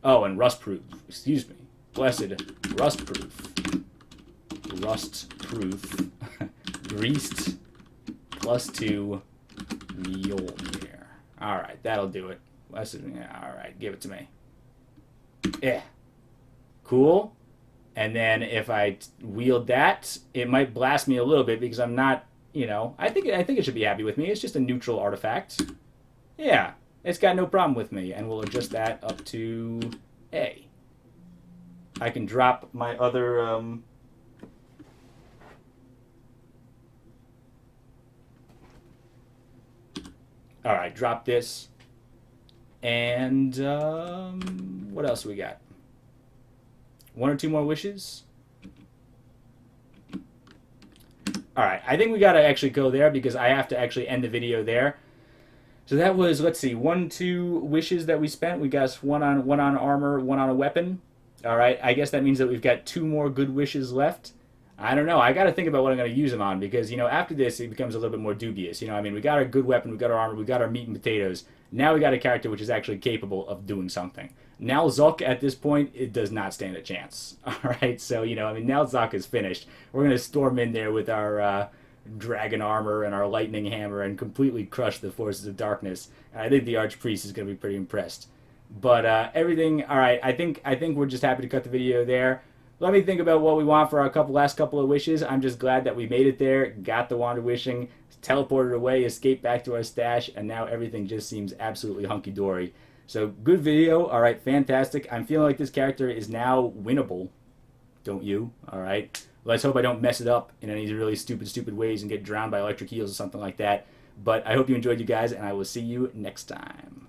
Oh, and rustproof, excuse me. Blessed rustproof. Rustproof. Greased +2 Mjolnir. Alright, that'll do it. Alright, give it to me. Yeah. Cool. And then if I wield that, it might blast me a little bit because I'm not, you know, I think it should be happy with me. It's just a neutral artifact. Yeah, it's got no problem with me. And we'll adjust that up to A. I can drop my other... All right, drop this. And what else we got? One or two more wishes? All right, I think we got to actually go there because I have to actually end the video there. So that was, let's see, 1, 2 wishes that we spent. We got one on armor, one on a weapon. All right, I guess that means that we've got 2 more good wishes left. I don't know. I got to think about what I'm going to use them on because, you know, after this, it becomes a little bit more dubious. You know, I mean, we got our good weapon, we got our armor, we got our meat and potatoes. Now we got a character which is actually capable of doing something. Now Zulk, at this point, it does not stand a chance. All right, so, you know, I mean, now Zulk is finished. We're going to storm in there with our dragon armor and our lightning hammer and completely crush the forces of darkness. And I think the archpriest is going to be pretty impressed. But everything, all right, I think we're just happy to cut the video there. Let me think about what we want for our last couple of wishes. I'm just glad that we made it there, got the wand of wishing, teleported away, escaped back to our stash, and now everything just seems absolutely hunky-dory. So, good video. All right, fantastic. I'm feeling like this character is now winnable. Don't you? All right. Let's hope I don't mess it up in any really stupid ways and get drowned by electric eels or something like that. But I hope you enjoyed, you guys, and I will see you next time.